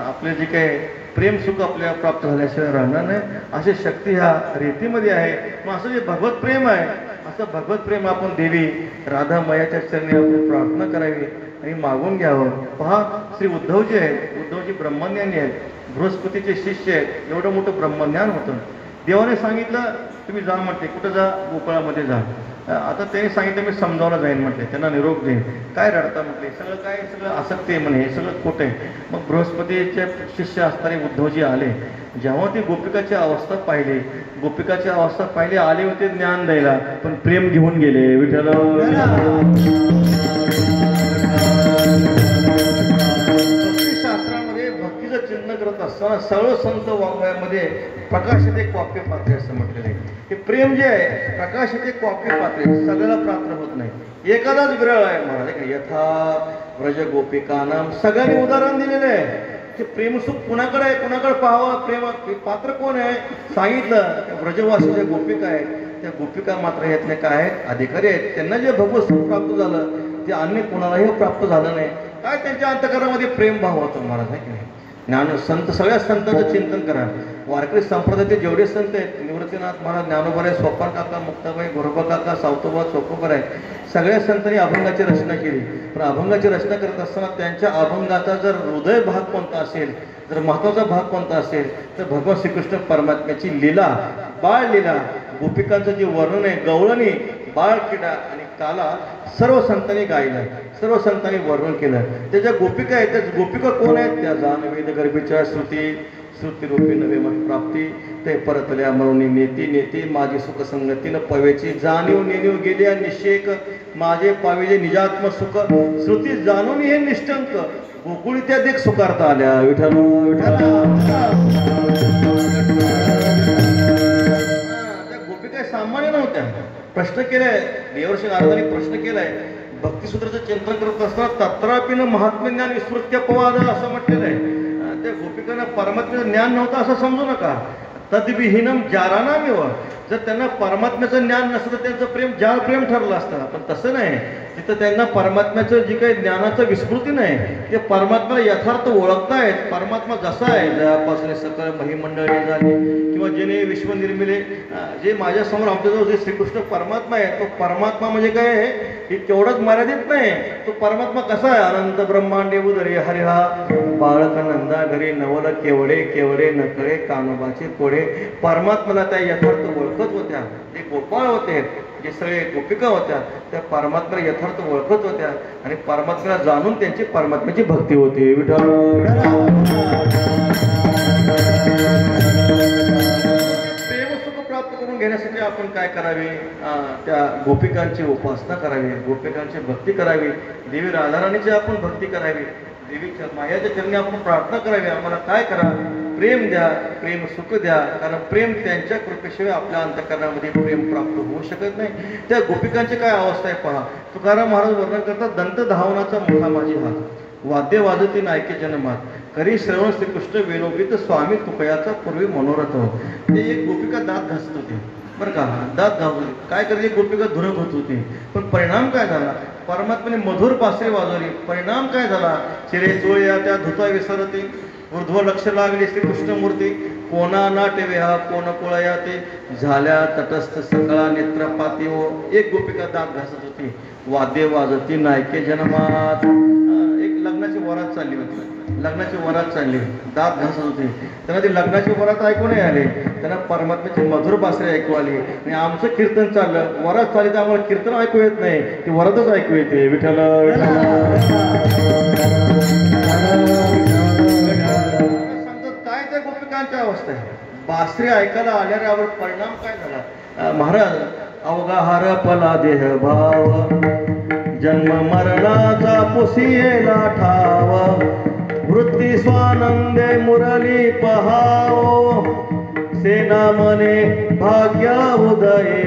आपले जे काही प्रेम सुख आपल्याला प्राप्त झाल्याशिवाय राहणार नाही, अशी शक्ती ह्या रेतीमध्ये आहे. मग असं जे भगवत प्रेम आहे, असं भगवत प्रेम आपण देवी राधामयाच्या चरणी आपण प्रार्थना करावी आणि मागून घ्यावं. पहा, श्री उद्धवजी आहेत, उद्धवजी ब्रह्मज्ञानी आहेत, बृहस्पतीचे शिष्य आहेत. एवढं मोठं ब्रह्मज्ञान होतं. देवाने सांगितलं तुम्ही जा म्हटले, कुठं जा, गोकुळामध्ये जा. आता त्यांनी सांगितलं मी समजावला जाईन म्हटले, त्यांना निरोप देईन. काय रडता म्हटले, सगळं काय सगळं असत्य आहे म्हणे, हे सगळं खोटं आहे. मग बृहस्पतीचे शिष्य असताना उद्धवजी आले. जेव्हा ती गोपिकाची अवस्था पाहिली, गोपिकाची अवस्था पाहिली, आले होते ज्ञान द्यायला, पण प्रेम घेऊन गेले. विठ्ठल भक्तिशास्त्रामध्ये भक्तीचं चिन्ह करत असताना सर्व संत वाङ्मयामध्ये प्रकाशित एक वाक्य पात्रे असं म्हटलेलं आहे. हे प्रेम जे आहे प्रकाशित एक वाक्य पात्रे, सगळ्याला प्राप्त होत नाही, एखादाच विरळ आहे महाराज. यथा व्रज गोपिकानाम, सगळ्यांनी उदाहरण दिलेलं आहे. ते प्रेमसुख कुणाकडे आहे, कुणाकडे पाहावं, प्रेम पात्र कोण आहे सांगितलं. व्रजवासीच्या गोपिका आहेत, त्या गोपिका मात्र यातले काय आहेत, अधिकारी आहेत. त्यांना जे भगवत सुख प्राप्त झालं ते अन्य कोणालाही प्राप्त झालं नाही. काय त्यांच्या अंतकरणामध्ये प्रेमभाव होतो महाराज, आहे की नाही. ज्ञान संत, सगळ्या संतांचं चिंतन करा. वारकरी संप्रदायाचे जेवढे संत आहेत, निवृत्तीनाथ महाराज, ज्ञानोबा आहे, सोपान काका, मुक्ताबाई, गोरोबा काका, सावतोबा, चोकोबर आहे, सगळ्या संतांनी अभंगाची रचना केली. पण अभंगाची रचना करत असताना त्यांच्या अभंगाचा जर हृदय भाग कोणता असेल, जर महत्त्वाचा भाग कोणता असेल, तर भगवान श्रीकृष्ण परमात्म्याची लीला, बाळ लीला, गोपिकांचं जे वर्णन आहे, गवळणी, बाळ क्रीडा आणि काला, सर्व संतांनी गायलं, सर्व संतांनी वर्णन केलं. त्याच्या गोपिका आहेत, त्या गोपिका कोण आहेत, त्या जानवेद गर्भीच्या श्रुतीरूपी नवे मन प्राप्ती, ते परतल्या म्हणून नेती नेती माझी सुख संगतीनं पवेची, जाणीव नेणीव गेल्या निषेक माझे पाविजे निजात्म सुख श्रुती जाणून हे निष्ठंक गोकुळी त्या देख सुकारता आल्या विठ्ठल विठ्ठल त्या गोपिका सामान्य नव्हत्या प्रश्न केलाय देवर्षी नारदांनी प्रश्न केलाय भक्तिसूत्राचं चिंतन करत असताना तत्रापीन महात्म्य ज्ञान विस्मृत्यपवाद असं म्हटलेलं आहे त्या गोपिकांना परमात्म्याचं ज्ञान नव्हतं असं समजू नका तद्विहीनम जारानामेव जर त्यांना परमात्म्याचं ज्ञान नसतं तर त्यांचं प्रेम जाळ प्रेम ठरलं असतं पण तसं नाही तिथं त्यांना परमात्म्याचं जी काही ज्ञानाचं विस्मृती नाही ते परमात्म्याला यथार्थ ओळखतायत परमात्मा जसा आहे ज्यापासून सकळ महिमंडळी झाली किंवा जेणे विश्व निर्मिले जे माझ्यासमोर आमच्याजवळ जे श्रीकृष्ण परमात्मा आहे तो परमात्मा म्हणजे काय आहे की तेवढंच मर्यादित नाही तो परमात्मा कसा आहे अनंत ब्रह्मांडे उदरे हरिहा बाळक नंदा घरी नवल केवडे केवडे नकळे कानोबाचे कोडे परमात्म्याला त्या यथार्थ ओळखत होत्या ते गोपाळ होते जे सगळे गोपिका होत्या त्या परमात्म्याला यथार्थ ओळखत होत्या आणि परमात्म्याला जाणून त्यांची परमात्म्याची भक्ती होती विठ्ठल प्रेमसुख प्राप्त करून घेण्यासाठी आपण काय करावे त्या गोपिकांची उपासना करावी गोपिकांची भक्ती करावी देवी राधाराणीची आपण भक्ती करावी देवीच्या मायाच्या चरणी आपण प्रार्थना करावी आम्हाला काय करा प्रेम द्या प्रेम सुख द्या कारण प्रेम त्यांच्या कृपेशिवाय आपल्या अंतःकरणामध्ये प्रेम प्राप्त होऊ शकत नाही त्या गोपिकांची काय अवस्था आहे पहा तुकाराम महाराज वर्णन करतात दंत धावनाचा मोठा माझी हात वाद्य वाजती नायके जनमात करी श्रवण श्रीकृष्ण वेणोगीत स्वामी तुकयाचा पूर्वी मनोरथ ते एक गोपिका दात घासत होती बरं का दात घासत होती काय करते गोपिका धुरक होत होती पण परिणाम काय झाला परमात्म्याने मधुर बासरी वाजवली परिणाम काय झाला चिरे चोळ्या त्या धुता विसरते ऊर्ध्व लक्ष लागले श्रीकृष्ण मूर्ती कोणा नाटे वेहा कोण कोळया ते झाल्या तटस्थ सकळा नेत्रपाती हो एक गोपिका दात घासत होती वाद्य वाजती नायके जनमात एक लग्नाची वरात चालली होती लग्नाची वरात चालली दात घासत होती त्यांना ती लग्नाची वरात ऐकू नाही आले त्यांना परमात्म्याची मधुर बासरी ऐकू आली आणि आमचं कीर्तन चाललं वरात चालली तर आम्हाला कीर्तन ऐकू येत नाही ती वरातच ऐकू येते विठ्ठल काय त्या गोपिकांची अवस्था आहे बासरी ऐकायला आल्यावर परिणाम काय झाला महाराज अवघा हरपला देह भाव जन्म मरणाचा पुसियेला ठाव वृत्ती स्वानंदे मुरली पहाव सेना मने भाग्य उदये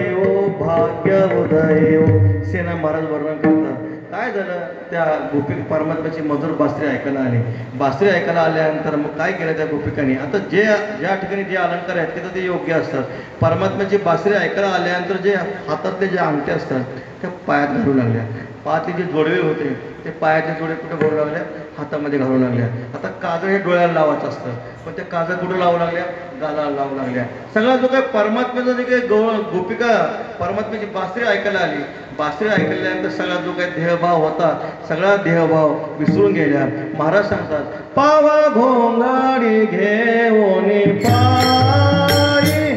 भाग्य उदये सेना महाराज वर्णन करतात काय झालं त्या गोपी परमात्म्याची मधुर बासरी ऐकायला आली बासरी ऐकायला आल्यानंतर मग काय केलं त्या गोपिकांनी आता ज्या ठिकाणी जे अलंकार आहेत तिथं ते योग्य असतात परमात्म्याची बासरी ऐकायला आल्यानंतर जे हातातले जे अंगठे असतात त्या पायात घालू लागल्या पायातले जे जोडवे होते ते पायाचे जोडे कुठे घालू लागल्या हातामध्ये घालू लागल्या आता काजळ हे डोळ्याला लावायचं असतं पण त्या काजळ कुठं लावू लागल्या गालाला लावू लागल्या सगळा जो काही परमात्म्याचा जे काही गोपिका परमात्म्याची बासरी ऐकायला आली बासरी ऐकल्यानंतर सगळा जो काही देहभाव होता सगळा देहभाव विसरून गेल्या महाराज सांगतात पावा घोंगाडी घेऊन पायी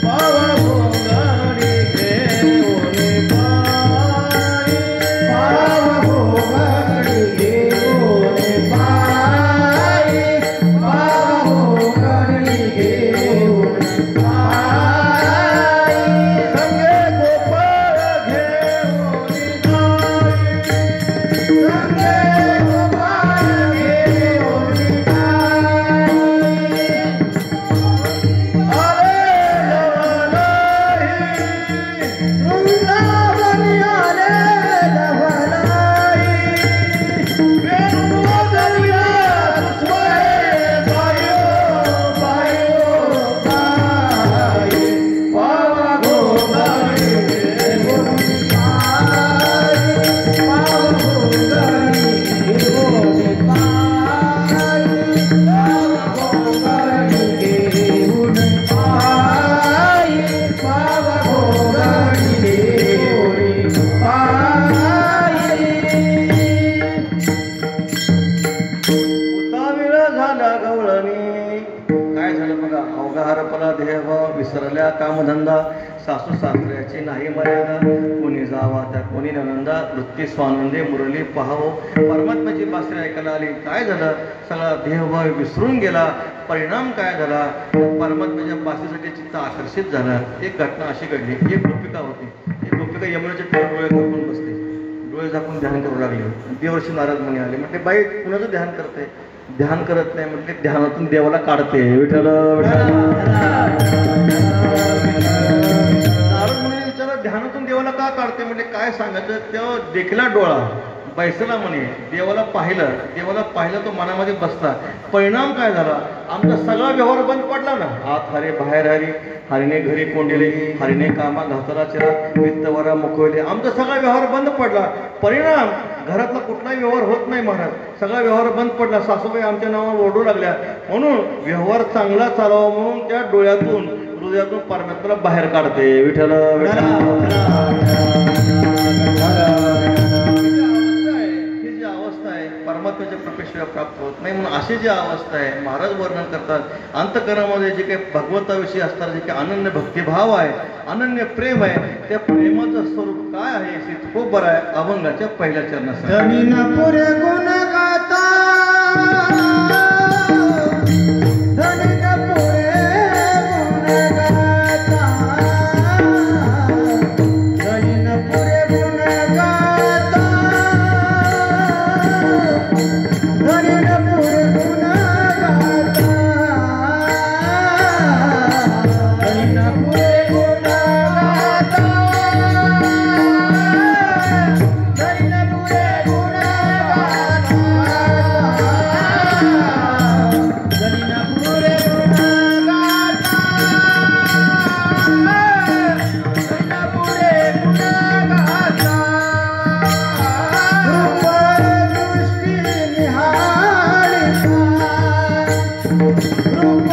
पावा घोंगाडी घेऊन पायी पाव घोंगडी घेऊन पायी पाव घोंगडी घेऊन पायी संगे गोपाळ घेऊन संगे गोपाळ घेऊन पायी विसरल्या कामधंदा सासू सासऱ्याची नाही मर्यादा कोणी जावा त्या कोणी नंदा वृत्ती स्वानंदे मुरली पहावो परमात्म्याची बासरी ऐकायला आली काय झालं सगळा देहभाव विसरून गेला परिणाम काय झाला परमात्म्याच्या बासरीसाठी चित्त आकर्षित झालं एक घटना अशी घडली एक गोपिका होती एक गोपिका यमुनेच्या डोळे करून बसली डोळे झाकून ध्यान करू लागले. देवर्षी नारद मुनी आले, म्हटले बाई कुणाचं ध्यान करते? ध्यान करत नाही म्हटले, ध्यानातून देवाला काढते. विठ्ठल विठ्ठल. नारद मुनी विचारलं ध्यानातून देवाला का काढते? म्हणजे काय सांगायचं? तेव्हा देखला डोळा बैसला म्हणे, देवाला पाहिलं तो मनामध्ये बसला. परिणाम काय झाला? आमचा सगळा व्यवहार बंद पडला ना. आत हरे बाहेर हरी, हरीने घरी कोंडिले, हरीने कामा घातला चिरा, वित्तवरा मुखवले. आमचा सगळा व्यवहार बंद पडला. परिणाम घरातला कुठलाही व्यवहार होत नाही महाराज. सगळा व्यवहार बंद पडला. सासूबाई आमच्या नावावर ओरडू लागल्या. म्हणून व्यवहार चांगला चालावा म्हणून त्या डोळ्यातून हृदयातून परमात्म्याला बाहेर काढते. विठ्ठल परमात्म्याच्या प्रवेशाला प्राप्त होत नाही. म्हणून अशी जी अवस्था आहे महाराज वर्णन करतात. अंतःकरणामध्ये जे काही भगवंताविषयी असतात, जे काही अनन्य भक्तिभाव आहे, अनन्य प्रेम आहे, त्या प्रेमाचं स्वरूप काय आहे खूप बरं आहे. अभंगाच्या पहिल्या चरणात धनीन पुरे गुण गाता, धनीन पुरे गुण गाता, धनीन पुरे गुण गाता, धनीन पुरे गुण गाता, धनीन पुरे गुण गाता, धनीन पुरे गुण गाता, धनीन पुरे गुण गाता, धनीन पुरे गुण गाता. रूप दृष्टी निहाळिता, परम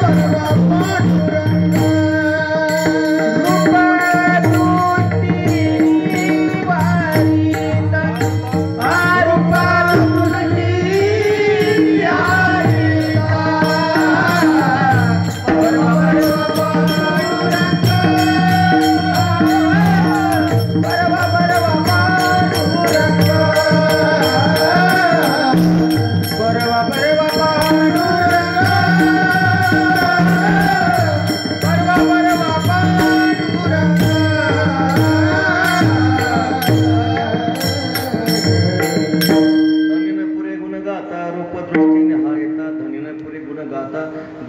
पांडुरंगा, परम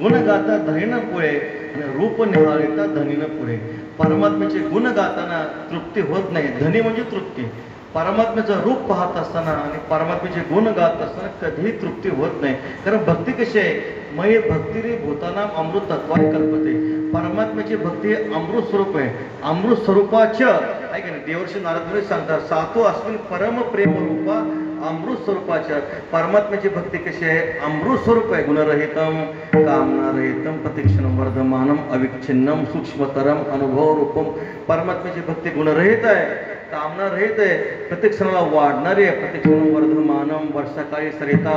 गुण गाता धनीन पुळे आणि रूप निहाळिता धनीन पुळे. परमात्म्याचे गुण गाताना तृप्ती होत नाही. धनी म्हणजे तृप्ती. परमात्म्याचं रूप पाहत असताना आणि परमात्म्याचे गुण गात असताना कधीही तृप्ती होत नाही. कारण भक्ती कशी आहे? मय भक्तिरे भूतानाम अमृत तत्वाने कल्पते. परमात्म्याची भक्ती हे अमृत स्वरूप आहे. अमृत स्वरूपाच्या ऐका ना, देवर्षी नारद मुनी सांगतात सातो अस्मिन परम प्रेम रूपा अमृत स्वरूपाच्या. परमात्म्याची भक्ती कशी आहे? अमृत स्वरूप आहे. गुणरहितम कामनारहितम प्रतीक्षणम वर्धमानम अविच्छिन्नम सूक्ष्मतरम अनुभव रूपम. परमात्म्याची भक्ती गुणरहित आहे, कामना रहित आहे, प्रत्यक्षणाला वाढणारी आहे. प्रत्यक्षणम वर्धमानम वर्षाकाळी सरिता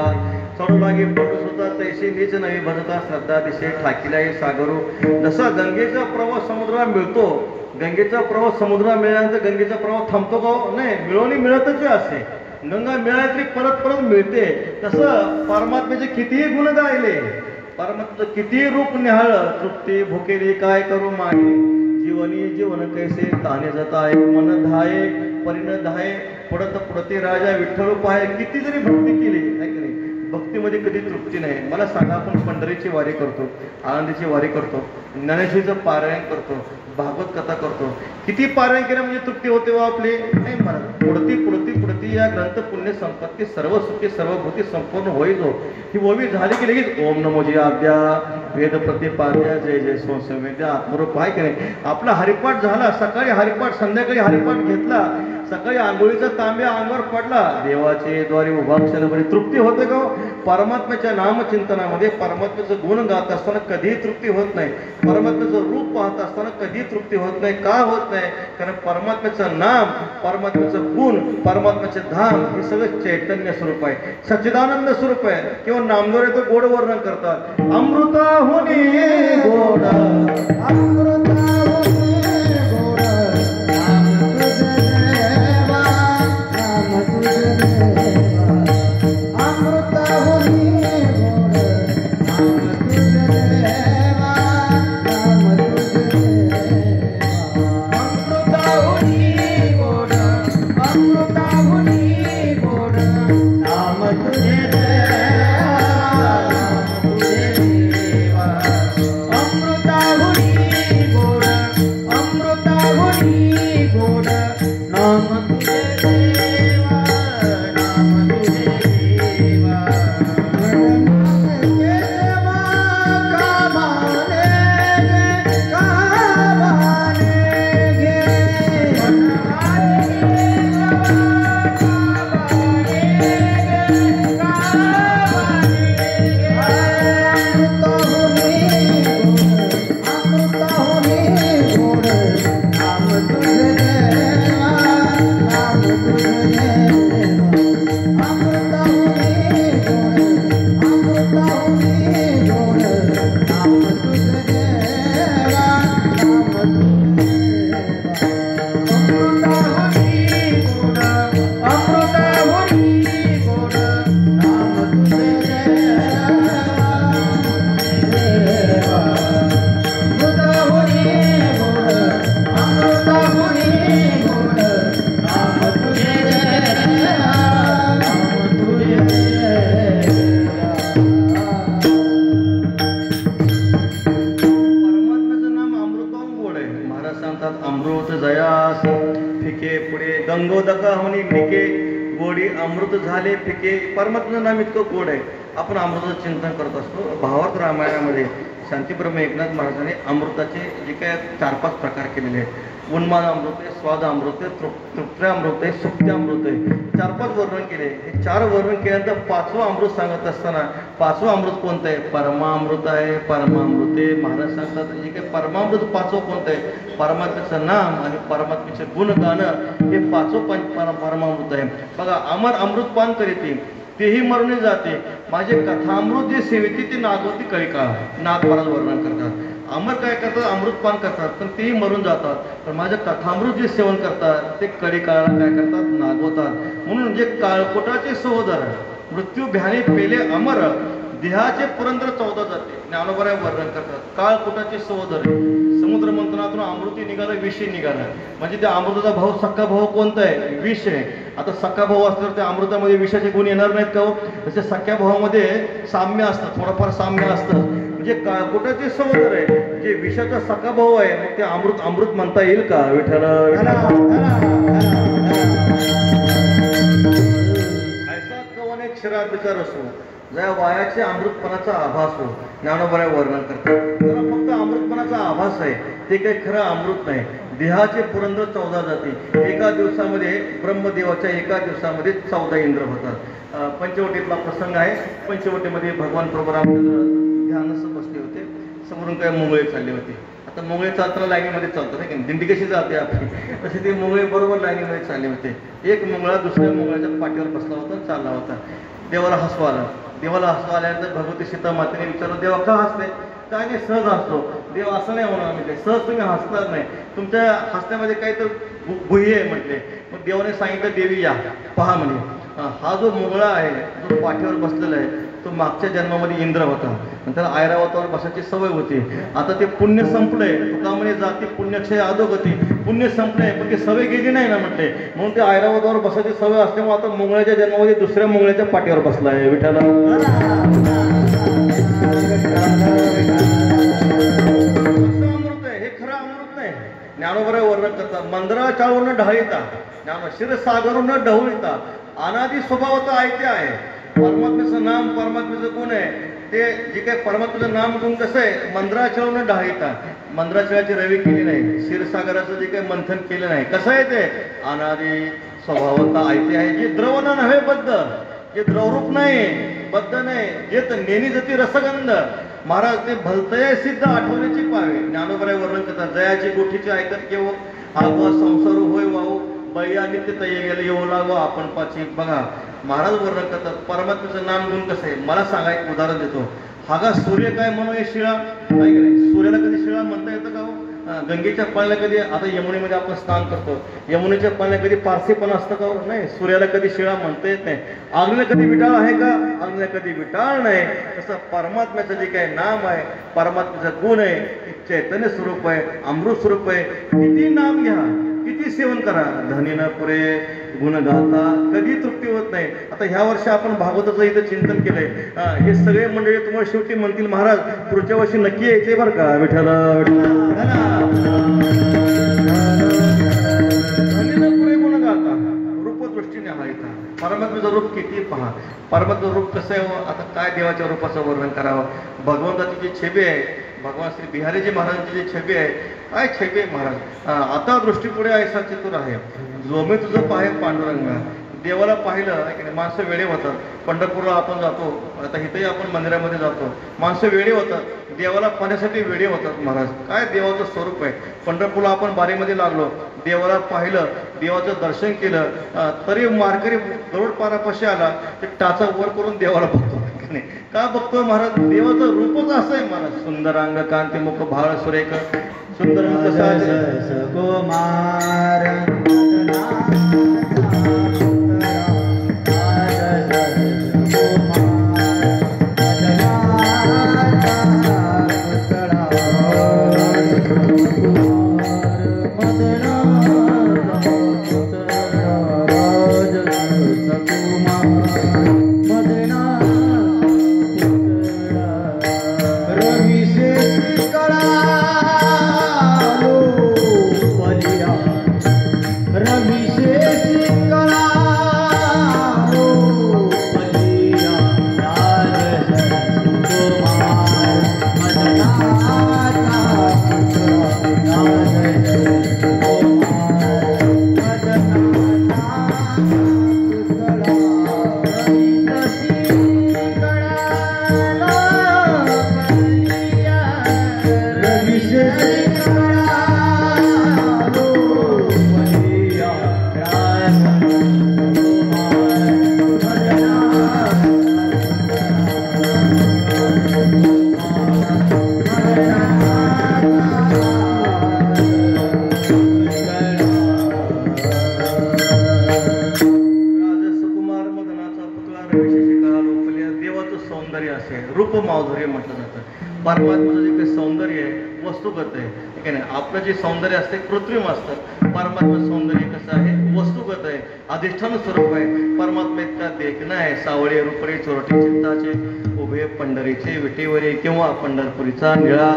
चढू लागे पडू सुद्धा तैसे नीच नवी भरता श्रद्धा दिशे ठाकीलाही सागरू. जसा गंगेचा प्रवाह समुद्राला मिळतो, गंगेचा प्रवाह समुद्राला मिळाल्यानंतर गंगेचा प्रवाह थांबतो का? नाही, मिळवणी मिळतच असते. गंगा मिळाली तरी परत परत मिळते. तसं परमात्म्याचे कितीही गुण गायले, परमात्म्याचं कितीही रूप निहाळ, तृप्ती भुकेली काय करू मागे, जीवनी जीवन कैसे ताने जाताय, मन धाये परिण धाये पडत पडते राजा विठ्ठल पाहे. किती जरी भक्ती केली आहे की नाही, भक्तीमध्ये कधी तृप्ती नाही. मला सांगा, आपण पंढरीची वारी करतो, आनंदीची वारी करतो, ज्ञानेश्वरीचं पारायण करतो, भागवत कथा करतो, किती पारायण केलं म्हणजे तृप्ती होते व आपली? नाही म्हणत. पुढती पुढती पुढती या ग्रंथ पुण्य संपत्ती सर्व सुखी सर्वभूती संपूर्ण होईल. ही ओवी झाली की लगेच ओम नमो जी आद्या वेद प्रतिपाद्या जय जय संवेद्या आत्मरूप आहे की नाही. आपला हरिपाठ झाला, सकाळी हरिपाठ संध्याकाळी हरिपाठ घेतला, सकाळी आंघोळीचा तांब्या अंगावर पडला, देवाचे द्वारे उभा क्षणभरी तृप्ती होते का हो? परमात्म्याच्या नामचिंतनामध्ये परमात्म्याचं गुण गात असताना कधीही तृप्ती होत नाही. परमात्म्याचं रूप पाहत असताना कधीही तृप्ती होत नाही. का होत नाही? कारण परमात्म्याचं नाम, परमात्म्याचं गुण, परमात्म्याचे धाम हे सगळं चैतन्य स्वरूप आहे, सच्चिदानंद स्वरूप आहे. किंवा नामदेव तो गोड वर्णन करतात, अमृताहुनी गोड, अमृताहुनी गोड, नाम तुझे देवा, नाम तुझे देवा. अमृताहुनी गोड, नाम तुझे देवा, नाम तुझे देवा. अमृताहुनी गोड, अमृताहुनी गोड, नाम तुझे देवा, नाम तुझे देवा. अमृताहुनी गोड, अमृताहुनी गोड, नाम तुझे देवा, नाम तुझे देवा. नाम देवा कामाने गे, कामाने गे. परमात्म्याचं नाम अमृताहून गोड आहे. महाराज सांगतात, अमृत जयास फिके पुढे गंगोदका होणी निके, गोडी अमृत झाले फिके. परमात्म्याचं नाम इतकं गोड आहे. आपण अमृताचं चिंतन करत असतो. भावार्थ रामायणामध्ये शांतीब्रह्म एकनाथ महाराजांनी अमृताचे जे काय 4-5 प्रकार केलेले आहेत. उन्माद अमृत आहे, स्वाद अमृत आहे, तृप्त्यामृत आहे, सुप्त्यामृत आहे. 4-5 वर्णन केले. हे 4 वर्णन केल्यानंतर 5वं अमृत सांगत असताना 5वं अमृत कोणतं आहे? परमामृत आहे. परमामृत आहे. महाराज सांगतात जे काही परमामृत 5वं कोणतं आहे? परमात्म्याचं नाम आणि परमात्म्याचे गुण गाणं हे 5वं परमामृत आहे. बघा, अमर अमृतपान करीते तेही मरून जाते, माझे कथामृत जे सेविते ते नागवती कळिका. नाग महाराज वर्णन करतात. अमर काय करतात? अमृतपान करतात, पण तेही मरून जातात. पण माझं कथामृत जे सेवन करतात ते कळिकाला काय करतात? नागवतात. म्हणून जे काळकोटाचे सहोदर मृत्यू भ्याने पेले अमर, देहाचे पुरंदर 14 जाते. ज्ञानोबराय वर्णन करतात. काळकोटाचे सहोदर, समुद्र मंथनातून अमृती निघालं, विष निघालं. म्हणजे त्या अमृताचा भाऊ सख्खा भाऊ कोणता आहे? विष आहे. आता सख्खा भाऊ असल्यावर त्या अमृतामध्ये विषाचे गुण येणार नाहीत का हो? तसे सख्या भावामध्ये साम्य असतं, थोडंफार साम्य असतं. म्हणजे काळकोटाचे सहोदर आहे, जे विषाचा सख्खा भाऊ आहे, मग ते अमृत अमृत म्हणता येईल का? विठ्ठल ऐसा कवने क्षरात विचार असो, जया वायाचे अमृतपणाचा आभास हो. ज्ञानोबराय वर्णन करतात. त्याला फक्त अमृतपणाचा आभास आहे, ते काही खरं अमृत नाही. देहाचे पुरंदर 14 जाती. एका दिवसामध्ये ब्रह्मदेवाच्या एका दिवसामध्ये 14 इंद्र होतात. पंचवटीतला प्रसंग आहे. पंचवटीमध्ये भगवान प्रभू रामचंद्र ध्यानस्थ बसले होते. समोरून काय मुंगळे चालले होते. आता मुंगळे चालताना लाईनीमध्ये चालतात आहे की दिंडी कशी जाते आपली, तसे ते मुंगळे बरोबर लाईनीमध्ये चालले होते. एक मुंगळा दुसऱ्या मुंगळ्याच्या पाठीवर बसला होता, चालला होता. देवाला हसू आलं. देवाला हसू आल्यानंतर भगवती सीता मातेने विचारलं, देवा का हसले? काय नाही, सहज हसतो. देव असं नाही होणार म्हटले, सहज तुम्ही हसणार नाही, तुमच्या हसण्यामध्ये काही तर गुह्य आहे म्हटले. मग देवाने सांगितलं, देवी या पहा म्हणे, हा जो मुंगळा आहे, जो पाठीवर बसलेला आहे, तो मागच्या जन्मामध्ये इंद्र होता आणि त्याला ऐरावतावर बसायची सवय होती. आता ते पुण्य संपलंय. तुका म्हणे जाती पुण्यक्षय अधोगती. पुण्य संपलंय, पण ती सवय गेली नाही ना म्हटले. म्हणून ते ऐरावतावर बसायची सवय असल्यामुळे आता मुंगळ्याच्या जन्मामध्ये दुसऱ्या मुंगळ्याच्या पाठीवर बसलाय. विठ्ठल अमृत आहे, हे खरं अमृत नाही. ज्ञानोबराय वर्णन करतात. मंदरा चाळून ढाळीता, ज्ञान क्षीरसागरून ढवळीता, अनादी स्वभावाचा ऐक्य आहे. परमात्म्याचं नाम, परमात्म्याचं गुण आहे. ते जे काही परमात्म्याचं नाम गुण कसं आहे, मंद्राचळानं ढाळीता, मंद्राचळाची रवी केली नाही, क्षीरसागराचं जे काही मंथन केलं नाही. कसं आहे ते अनादी स्वभावता ऐते आहे, जे द्रवना नव्हे बद्ध, जे द्रवरूप नाही बद्ध नाही, जे नेणी जती रसगंध. महाराज ते भलतय सिद्ध आठवण्याची पावे ज्ञानोबराय वर्णन करतात. जयाची गोठीची ऐकत केव आगवा संसार होय वाहू बैया नित्य तय गेले येऊ लागो आपण पाची. बघा महाराज वर्णन करतात परमात्म्याचं नाम गुण कसं आहे. मला सांगा एक उदाहरण देतो. हा का सूर्य काय म्हणून शिळा काय की नाही, सूर्याला कधी शिळा म्हणता येतं का हो? गंगेच्या पाण्याला कधी, आता यमुनेमध्ये आपण स्नान करतो, यमुनेच्या पाण्याला कधी पारसेपण असतं का हो? नाही. सूर्याला कधी शिळा म्हणता येत नाही. अग्नीला कधी विटाळ आहे का? अग्नीला कधी विटाळ नाही. तसं परमात्म्याचं जे काही नाम आहे, परमात्म्याचा गुण आहे, चैतन्य स्वरूप आहे, अमृत स्वरूप आहे. किती नाम घ्या, किती सेवन करा, धनी न पुरे गुण गाता, कधी तृप्ती होत नाही. आता ह्या वर्षी आपण भागवताचं इथं चिंतन केलंय. हे सगळे मंडळी तुम्हाला शेवटी म्हणतील महाराज पुढच्या वर्षी नक्की यायचे बरं का. विठ्ठल धनी न पुरे गुण गाता, रूपदृष्टीने हा इथं परमात्म्याचं रूप किती पहा. परमात्म्याचं रूप कसं आहे हो? आता काय देवाच्या रूपाचं वर्णन करावं. भगवंताची जी छबी आहे, भगवान श्री बिहारीजी महाराजांची जी छबी आहे, काय छबी आहे महाराज. आता दृष्टीपुढे ऐसा चतुर आहे, जोमे तुझं पाहे पांडुरंगा. देवाला पाहिलं माणसं वेळे होतात. पंढरपूरला आपण जातो, आता इथेही आपण मंदिरामध्ये जातो, माणसं वेळे होतात, देवाला पाहण्यासाठी वेळे होतात. महाराज काय देवाचं स्वरूप आहे. पंढरपूरला आपण बारीमध्ये लागलो, देवाला पाहिलं, देवाचं दर्शन केलं, तरी मारकरी गरुडपारापाशी आला ते टाचा वर करून देवाला बघतो. का बघतो महाराज? देवाचं रूपच असं आहे महाराज. सुंदरांग कांती मुख भाळ सुरेख सुंदर कुमार रूप माधुर्य म्हटलं जातं. परमात्म्याचं जे काही सौंदर्य आहे वस्तुगत आहे, ठीक आहे ना. आपलं जे सौंदर्य असते कृत्रिम असतं, परमात्म्याचं सौंदर्य कसं आहे? वस्तुगत आहे, अधिष्ठान स्वरूप आहे. परमात्मा इतका देखणं आहे, सावळे रूपरे चोरटे चित्ताचे, उभे पंढरीचे विटेवरे किंवा पंढरपुरीचा निळा,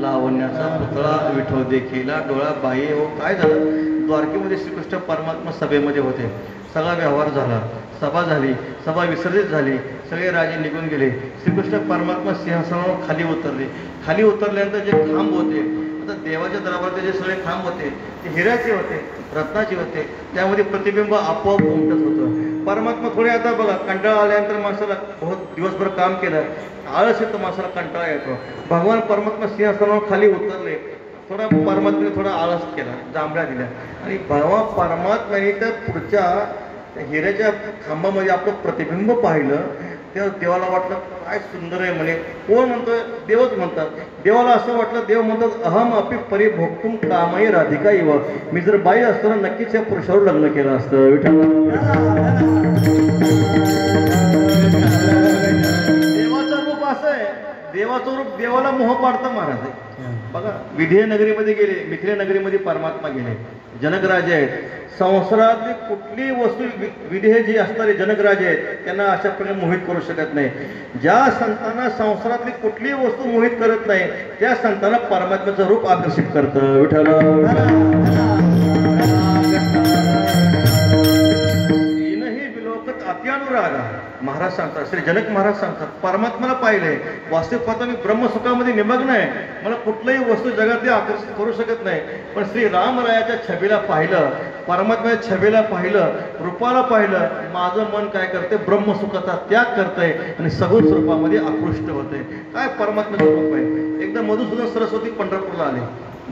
लावण्याचा पुतळा विठो देखीला डोळा बाई. हो काय झालं? द्वारकेमध्ये श्रीकृष्ण परमात्मा सभेमध्ये होते, सगळा व्यवहार झाला, सभा झाली, सभा विसर्जित झाली, सगळे राजे निघून गेले. श्रीकृष्ण परमात्मा सिंहासनावर खाली उतरले. खाली उतरल्यानंतर जे खांब होते, आता देवाच्या दरबारात जे सगळे खांब होते ते हिऱ्याचे होते, रत्नाचे होते, त्यामध्ये प्रतिबिंब आपोआप उमटत होतं. परमात्मा थोडे आता बघा कंटाळा आल्यानंतर माणसाला बहुत दिवसभर काम केलं, आळस येतो, माणसाला कंटाळा येतो. भगवान परमात्मा सिंहासनावर खाली उतरले, थोडा परमात्म्याने थोडा आळस केला, जांभळ्या दिल्या आणि भगवान परमात्म्याने त्या पुढच्या हिऱ्याच्या खांबामध्ये आपलं प्रतिबिंब पाहिलं. तेव्हा देवाला वाटलं काय सुंदर आहे म्हणे. कोण म्हणतोय? देवच म्हणतात. देवाला असं वाटलं, देव म्हणतात अहम अपि परिभोक्तुम कामही राधिका इव. मी जर बाई असतो ना नक्कीच या पुरुषावर लग्न केलं असतं. विठ्ठल देवाचं रूप असं आहे, देवाचं रूप देवाला मोह पाडतं महाराज. बघा विधेय नगरीमध्ये गेले, मिथिले नगरीमध्ये परमात्मा गेले, जनकराजे आहेत. संसारातली कुठली वस्तू विधेय जी असणारे जनकराजे आहेत त्यांना अशा प्रकारे मोहित करू शकत नाही. ज्या संतांना संसारातली कुठलीही वस्तू मोहित करत नाही त्या संतांना परमात्म्याचं रूप आकर्षित करतं. विठ्ठल इनही विलोकत अत्यान कुठं आला? महाराज सांगतात, श्री जनक महाराज सांगतात, परमात्म्याला पाहिलंय, वास्तविक पाहता मी ब्रह्मसुखामध्ये निमग्न आहे, मला कुठलंही वस्तू जगातली आकर्षित करू शकत नाही. पण श्री रामरायाच्या छबीला पाहिलं, परमात्म्याच्या छबीला पाहिलं, रूपाला पाहिलं, माझं मन काय करते? ब्रह्मसुखाचा त्याग करतंय आणि सगुण स्वरूपामध्ये आकृष्ट होतंय. काय परमात्म्याचं रूप आहे. एकदा मधुसूदन सरस्वती पंढरपूरला आले.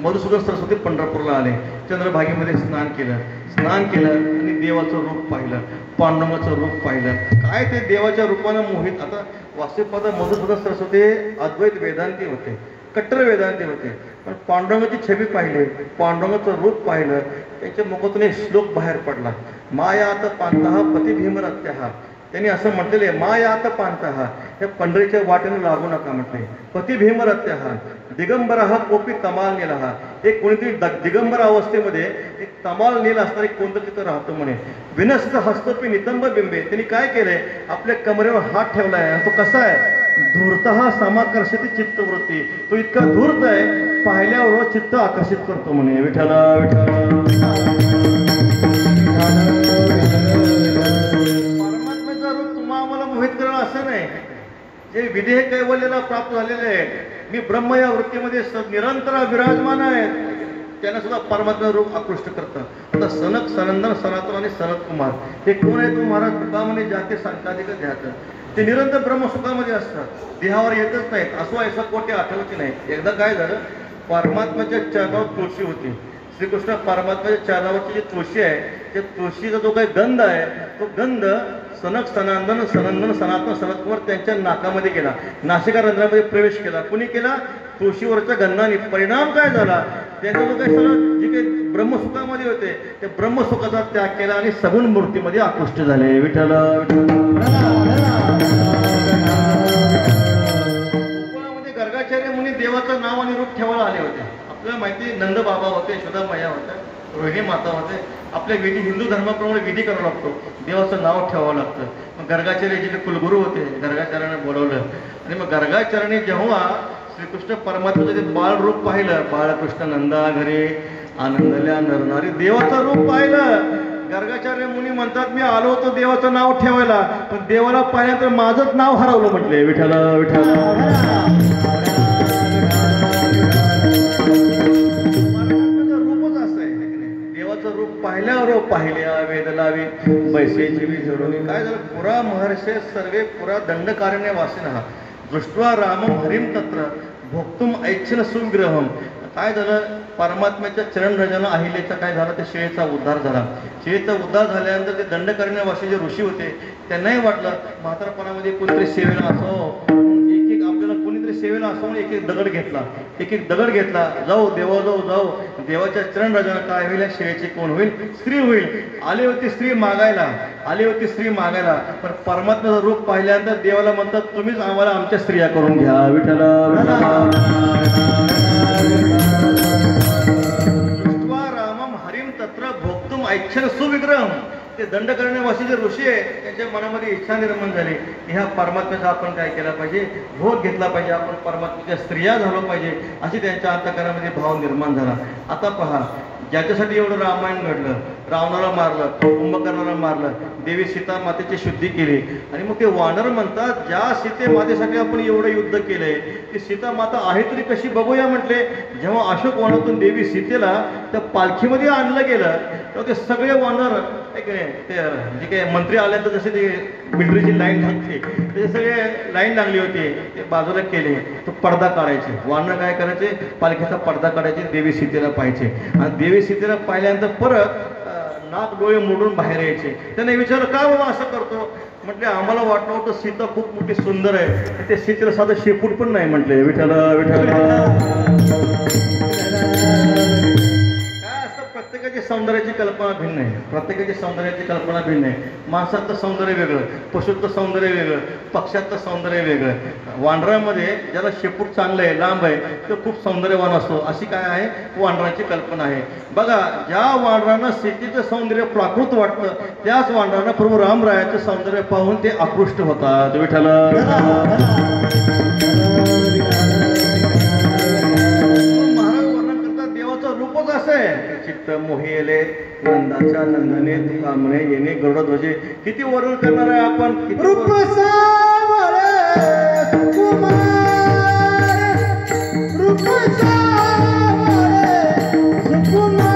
मधुसूदन सरस्वती पंढरपूरला आले, चंद्रभागेमध्ये स्नान केलं आणि देवाचं रूप पाहिलं, पांडुरंगाचं रूप पाहिलं. काय ते देवाच्या रूपानं मोहित. आता वास्तविक पाहता मधुसूदन सरस्वती अद्वैत वेदांती होते, कट्टर वेदांती होते. पण पांडुरंगाची छबी पाहिली, पांडुरंगाचं रूप पाहिलं, त्यांच्या मुखातून एक श्लोक बाहेर पडला. मायात पांतः पती भीमरत्याः. त्यांनी असं म्हटलेलं आहे, मायात पांतः, हे पंढरीच्या वाटेने लागू नका म्हटले. पती भीमरत्याः दिगंबरः कोपी तमाल नेलः. एक कोणीतरी दिगंबर अवस्थेमध्ये एक तमाल नेल असणारे कोणतं तिथं राहतो म्हणे. विनस्त हस्तोपी नितंब बिंबे. त्यांनी काय केलंय? आपल्या कमरेवर हात ठेवलाय. आणि तो कसा आहे? धूर्तः समाकर्षती चित्तवृत्ती. तो इतका धूर्त आहे, पाहिल्यावर चित्त आकर्षित करतो म्हणे. विठ्ठला विठ्ठला. परमात्म्याचं रूप तुम्हा आम्हाला मोहित करणं असं नाही. जे विदेह कैवल्याला प्राप्त झालेले आहे, मी ब्रह्म या वृत्तीमध्ये निरंतर विराजमान आहे, त्यांना सुद्धा परमात्मा रूप आकृष्ट करतं. आता सनक, सनंदन, सनातन आणि सनत कुमार हे कोण आहे? तो महाराज तुकामध्ये जाते संकाधिक ध्यात. ते निरंतर ब्रह्मसुखामध्ये असतात, देहावर येतच नाहीत. असो ऐसा कोटे आठवते नाही. एकदा काय झालं, परमात्म्याच्या चरणावर तुळशी होती. श्रीकृष्ण परमात्म्याच्या चरणावरची जी तुळशी आहे, त्या तुळशीचा जो काही गंध आहे, तो गंध सनक, सनातन, सनातन, सनत कुमार त्यांच्या नाकामध्ये गेला, नासिका रंध्रामध्ये प्रवेश केला. कुणी केला? तुळशीवरच्या गंधाने. परिणाम काय झाला? त्यांचा जो काही सगळं जे काही ब्रह्मसुखामध्ये होते, त्या ब्रह्मसुखाचा त्याग केला आणि सगुण मूर्तीमध्ये आकृष्ट झाले. विठ्ठल गोकुळामध्ये गर्गाचार्य मुनी देवाचं नाव आणि रूप ठेवायला आले होते. आपल्याला माहिती, नंद बाबा होते, यशोदा मैया होत्या, रोहिणी माता होते. आपल्या विधी, हिंदू धर्माप्रमाणे विधी करावा लागतो, देवाचं नाव ठेवावं लागतं. मग गर्गाचार्य जे कुलगुरू होते, गर्गाचार्याने बोलवलं आणि मग गर्गाचार्याने जेव्हा श्रीकृष्ण परमात्म्याचं ते बाळ रूप पाहिलं, बाळकृष्ण नंदा घरी आनंदल्या नरनारी, देवाचं रूप पाहिलं. गर्गाचार्य मुनी म्हणतात, मी आलो होतो देवाचं नाव ठेवायला, पण देवाला पाहिल्यानंतर माझंच नाव हरवलं म्हटले. विठ्ठल विठ्ठल. रूप पाहिल्यावर पाहिल्या वेद लावी बैसेची झडून. काय झालं? पुरा महर्षे सर्वे पुरा दंडकारण्य वासिनः दृष्ट्वा रामम हरिम तत्र भोक्तुम ऐच्छन सुविग्रहम. काय झालं? परमात्म्याच्या चरणरजानं अहिल्याचा काय झालं? त्या शिळेचा उद्धार झाला. शिळेचा उद्धार झाल्यानंतर ते दंडकारण्यवासी जे ऋषी होते, त्यांनाही वाटलं म्हातारपणामध्ये कोणीतरी सेवेला असो, एक आपल्याला कोणीतरी सेवेला असो म्हणून एक दगड घेतला. जाऊ देवाजवळ जाऊ, देवाच्या चरणराजानं काय होईल? शिळेची कोण होईल? स्त्री होईल. आली होती स्त्री मागायला, पण परमात्म्याचं रूप पाहिल्यानंतर देवाला म्हणतात, तुम्हीच आम्हाला आमच्या स्त्रिया करून घ्या. विठ्ठल रामम हरिम तत्र भोक्तुम ऐच्छन सुविग्रहम. ते दंडकारण्यवासी जे ऋषी आहे, त्यांच्या मनामध्ये इच्छा निर्माण झाली, ह्या परमात्म्याचा आपण काय केला पाहिजे? भोग घेतला पाहिजे, आपण परमात्म्याच्या स्त्रिया झालो पाहिजे, अशी त्यांच्या अंतःकरणामध्ये भाव निर्माण झाला. आता पहा, ज्याच्यासाठी एवढं रामायण घडलं, रावणाला मारलं, कुंभकर्णाला मारलं, देवी सीता मातेची शुद्धी केली, आणि मग ते वानर म्हणतात, ज्या सीते मातेसाठी आपण एवढं युद्ध केलंय, ती सीता माता आहे तरी कशी बघूया म्हटले. जेव्हा अशोक वनातून देवी सीतेला त्या पालखीमध्ये आणलं गेलं, तेव्हा ते सगळे वानर ते जे काही मंत्री आल्यानंतर जसे ते मिलिटरीची लाईन लागते, ते सगळे लाईन लागली होती, ते बाजूला केले. तो पडदा काढायचे, वानर काय करायचे? पालखीचा पडदा काढायचे, देवी सीतेला पाहायचे, आणि देवी सीतेला पाहिल्यानंतर परत नाक डोळे मोडून बाहेर यायचे. त्याने विचारलं, का बाबा असं करतो? म्हटले, आम्हाला वाटलं होतं सीता खूप मोठी सुंदर आहे, ते सीतेला साधं शेपूट पण नाही म्हटले. विठ्ठल विठ्ठल. प्रत्येकाची सौंदर्याची कल्पना भिन्न आहे. माणसाचं सौंदर्य वेगळं, पशुचं सौंदर्य वेगळं, पक्ष्याचं सौंदर्य वेगळं. वानरामध्ये ज्याला शेपूट चांगलं आहे, लांब आहे, तो खूप सौंदर्यवान असतो, अशी काय आहे? वानराची कल्पना आहे. बघा, ज्या वानरांना सीतेचं सौंदर्य प्राकृत वाटतं, त्याच वानरांना प्रभू रामरायाचं सौंदर्य पाहून ते आकृष्ट होतात. विठ्ठल. महाराज वर्णन करतात, देवाचं रूप रूपच असं आहे की चित्त मोहिले नंदाच्या नंदने तुका म्हणे येणे गरुडध्वजे. किती वर्णन करणार आहे आपण? किती रूप सावळे सुकुमार, रूप सावळे सुकुमार.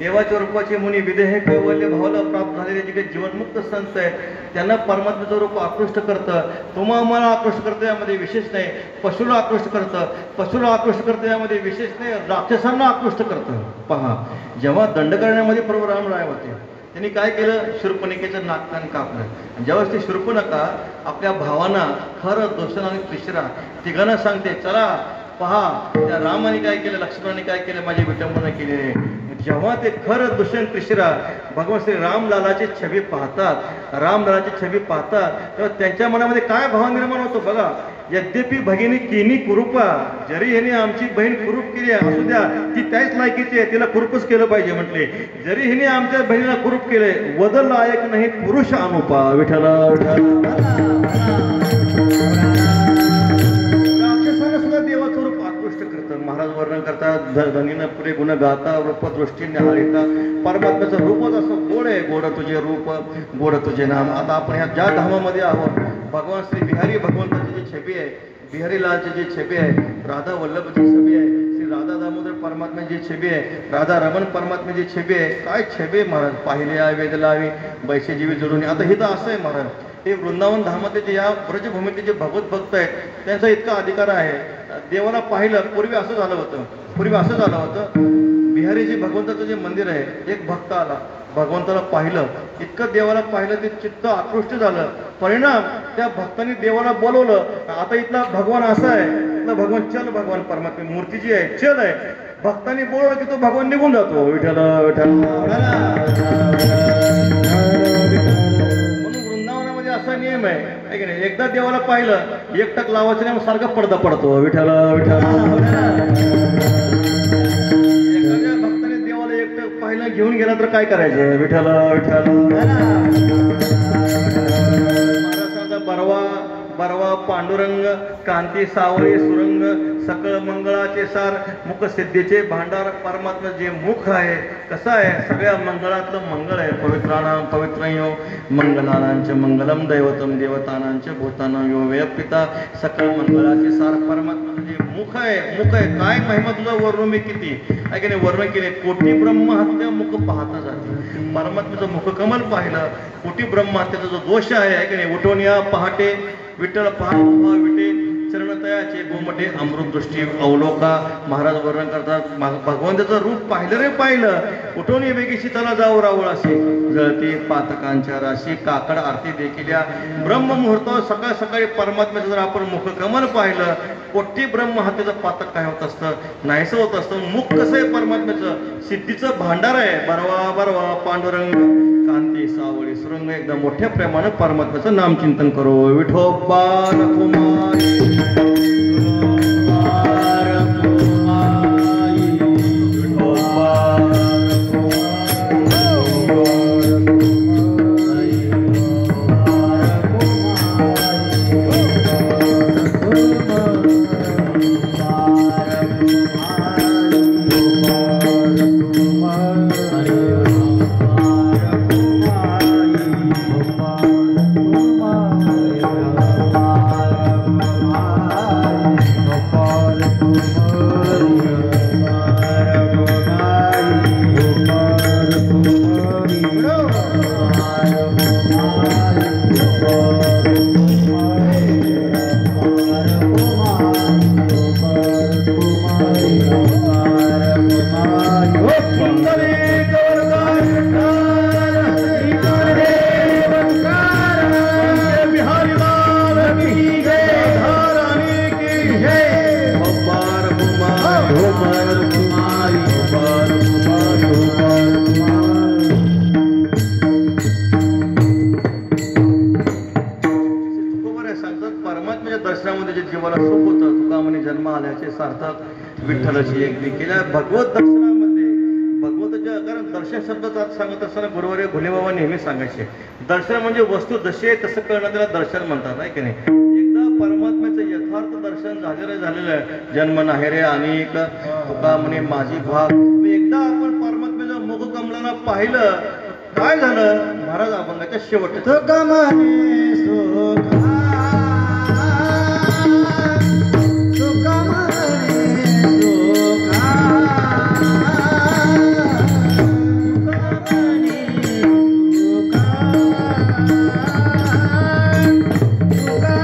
देवाच्या रूपाचे मुनी विदेह कैवल्य भावाला प्राप्त झालेले जे काही जीवनमुक्त संत आहेत त्यांना परमात्म्याचं रूप आकृष्ट करतं. तुम्हा मला आकृष्ट करतं यामध्ये विशेष नाही. पशुला आकृष्ट करतं, पशुला आकृष्ट करतं यामध्ये विशेष नाही. राक्षसांना आकृष्ट करतं. पहा, जेव्हा दंड करण्यामध्ये प्रभू रामराय होते त्यांनी काय केलं? शूर्पणखेचं नाककान कापलं. ज्यावेळेस ती शूर्पणखा आपल्या भावांना खरं, दोषण आणि त्रिशिरा तिघांना सांगते, चला पहा त्या रामाने काय केलं, लक्ष्मणाने काय केलं, माझी विटंबना केली आहे. जेव्हा ते खरं दुष्यंत त्रिशिरा भगवान श्री रामलालाची छबी पाहतात, रामलालाची छबी पाहतात, तेव्हा त्यांच्या मनामध्ये काय भाव निर्माण होतो बघा. यद्यपि भगिनी किनी कुरूपा, जरी ह्याने आमची बहीण कुरूप केली असू द्या, ती त्याच लायकीची आहे, तिला कुरूपच केलं पाहिजे म्हटले. जरी हिने आमच्या बहिणीला कुरूप केले, वदल लायक नाही पुरुष अनुपा. विठ्ठला देवाचं रूप आकृष्ट करतं. महाराज वर्णन करतात, धनीनं पुढे गुण गाता रूप दृष्टीने हारिता. परमात्म्याचं रूपच असं गोड आहे. गोड तुझे रूप, गोड तुझे नाम. आता आपण ह्या ज्या धामामध्ये आहोत, भगवान श्री बिहारी भगवंताची जी छबी आहे, बिहारी लालची जी छबी आहे, राधा वल्लभची छबी आहे, श्री राधा दामोदर परमात्म्याची छबी आहे, राधा रमण परमात्म्याची छबी आहे. काय छबी महाराज, पाहिले आहे वेद लावी बैसेजीवी जोडून. आता हे तर असं आहे महाराज, हे वृंदावन धामातले जे या ब्रजभूमीतले जे भगवत भक्त आहेत त्यांचा इतका अधिकार आहे. देवाला पाहिलं, पूर्वी असं झालं होतं, बिहारीजी भगवंताचं जे मंदिर आहे, एक भक्त आला, भगवंताला पाहिलं, इतकं देवाला पाहिलं, ते चित्त आकृष्ट झालं. परिणाम त्या भक्तांनी देवाला बोलवलं. आता इथला भगवान असा आहे, इथला भगवान चल, भगवान परमात्मा मूर्ती जी आहे चल आहे. भक्तांनी बोलवलं की तो भगवान निघून जातो. विठ्ठल असा नियम आहे की नाही, एकदा देवाला पाहिलं एकटक लावायचं नाही, सारखा पडदा पडतो. विठ्ठल एखाद्या भक्ताने देवाला एकटक पाहिलं घेऊन गेला तर काय करायचं? विठ्ठल महाराष्ट्राचा बरवा पांडुरंग कांती सावळे सुरंग सकळ मंगळाचे सार मुख सिद्धीचे भांडार. परमात्मा जे मुख आहे कसं आहे, सगळ्या मंगळातलं मंगळ आहे. पवित्राणां पवित्रयो मंगलानांच मंगलम दैवतम देवतानांच भूतानां यो व्यपिता. सकळ मंगळाचे सार परमात्मा जे मुख आहे काय महिमा तुझा वर्णन मी किती आहे की नाही वर्णन केले. कोटी ब्रह्महत्या मुख पाहता जाते. परमात्म्याचं मुख कमल पाहिलं, कोटी ब्रह्महत्याचा जो दोष आहे की नाही, उठून या पहाटे विठ्ठल पहा विटे चरणतयाचे गोमटे अमृत दृष्टी अवलोका. महाराज वर्णन करतात, भगवंताचं रूप पाहिलं रे पाहिलं, उठून ये वेगीशी चला जाऊ रावळ असे जळती पातकांच्या राशी. काकड आरती देखील या ब्रह्ममुहूर्तावर सकाळ सकाळी परमात्म्याचं जर आपण मुखकमल पाहिलं, कोटी ब्रह्महत्येचं पातक काय होत असतं, नाहीसं होत असतं. मुख कसं आहे परमात्म्याचं, सिद्धीचं भांडार आहे. बरवा पांडुरंग कांती सावळी सुरंग. एकदा मोठ्या प्रेमानं परमात्म्याचं नामचिंतन करू. विठोबा कुमारी Ah आल्याचे सार्थक विठ्ठलाची एक केल्या भगवत दर्शनामध्ये भगवताच्या कारण दर्शन शब्दाचा अर्थ सांगत असताना गुरुवारी घुलेबाबा नेहमी सांगायचे दर्शन म्हणजे वस्तू जशी आहे तसं कळणं त्याला दर्शन म्हणतात आहे की नाही. एकदा परमात्म्याचं यथार्थ दर्शन झालेलं आहे. जन्म नाही रे अनेक तुका म्हणे माझी भाग. एकदा आपण परमात्म्याच्या मुख कमलाला पाहिलं काय झालं महाराज अभंगाच्या शेवट तुका म्हणे सुखा तुका म्हणे सुखा तुका म्हणे सुखा तुका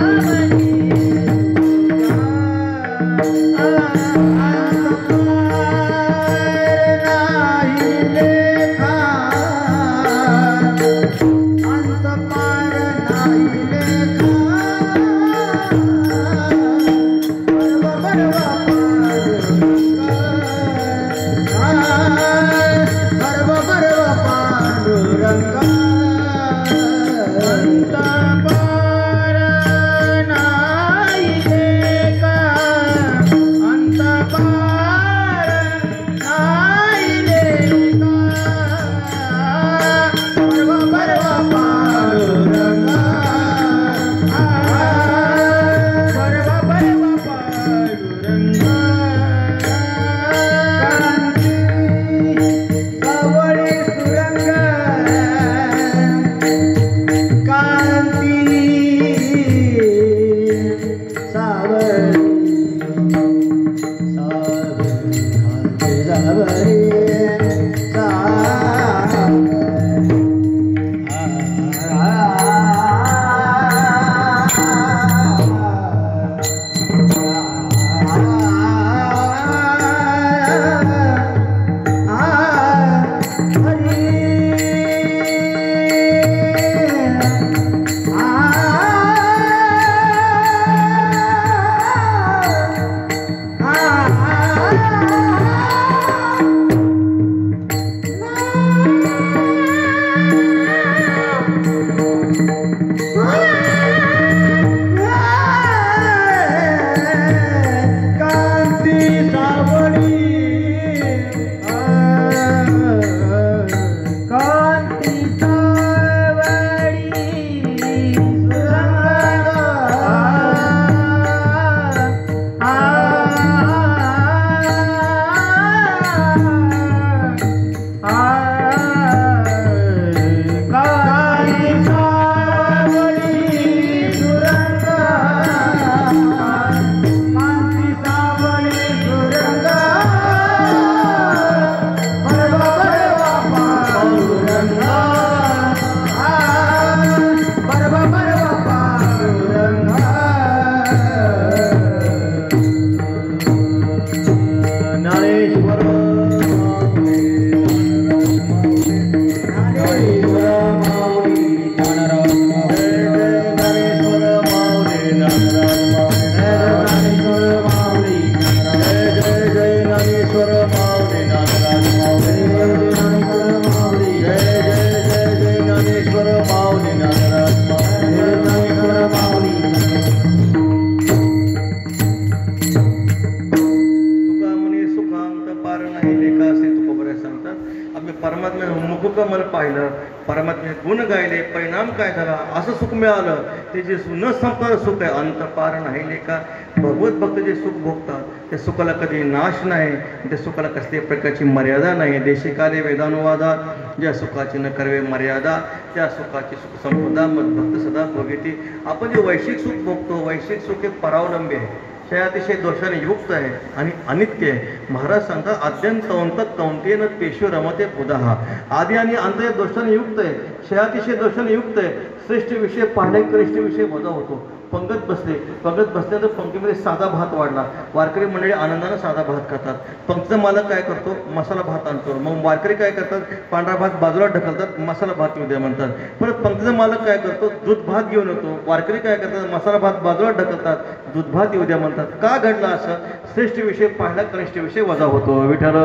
मुखकमल पाहिलं परमात्म्याचे गुण गायले परिणाम काय झाला असं सुख मिळालं. ते जे न संपणारं सुख आहे अंत पार नाही लेखा. भगवत भक्त जे सुख भोगतात त्या सुखाला कधी नाश नाही, त्या सुखाला कसल्याही प्रकारची मर्यादा नाही. देशिकाले वेदानुवादात ज्या सुखाची न करवे मर्यादा त्या सुखाची सुख संपदा मदभक्त सदा भोगेती. आपण जे वैश्विक सुख भोगतो वैश्विक सुख हे परावलंबी आहे, हे अतिशय दोषाने युक्त आहे आणि अनित्य आहे. महाराज सांगतात अद्यंत कौंतेन पेशो रमते पुदहा. आदी आणि अंत या दोषाने युक्त आहे, हे अतिशय दोषाने युक्त आहे. श्रेष्ठ विषय पाहिले कनिष्ठ विषय वजा होतो. पंगत बसल्यानंतर पंक्तीमध्ये साधा भात वाढला. वारकरी मंडळी आनंदानं साधा भात खातात. पंक्तीचा मालक काय करतो मसाला भात आणतो. मग वारकरी काय करतात पांढरा भात बाजूला ढकलतात मसाला भात येऊ द्या म्हणतात. परत पंक्तीचा मालक काय करतो दूध भात घेऊन येतो. वारकरी काय करतात मसाला भात बाजूला ढकलतात दूध भात येऊ द्या म्हणतात. का घडलं असं? श्रेष्ठ विषय पाहिला कनिष्ठ विषय वजा होतो. विठ्ठल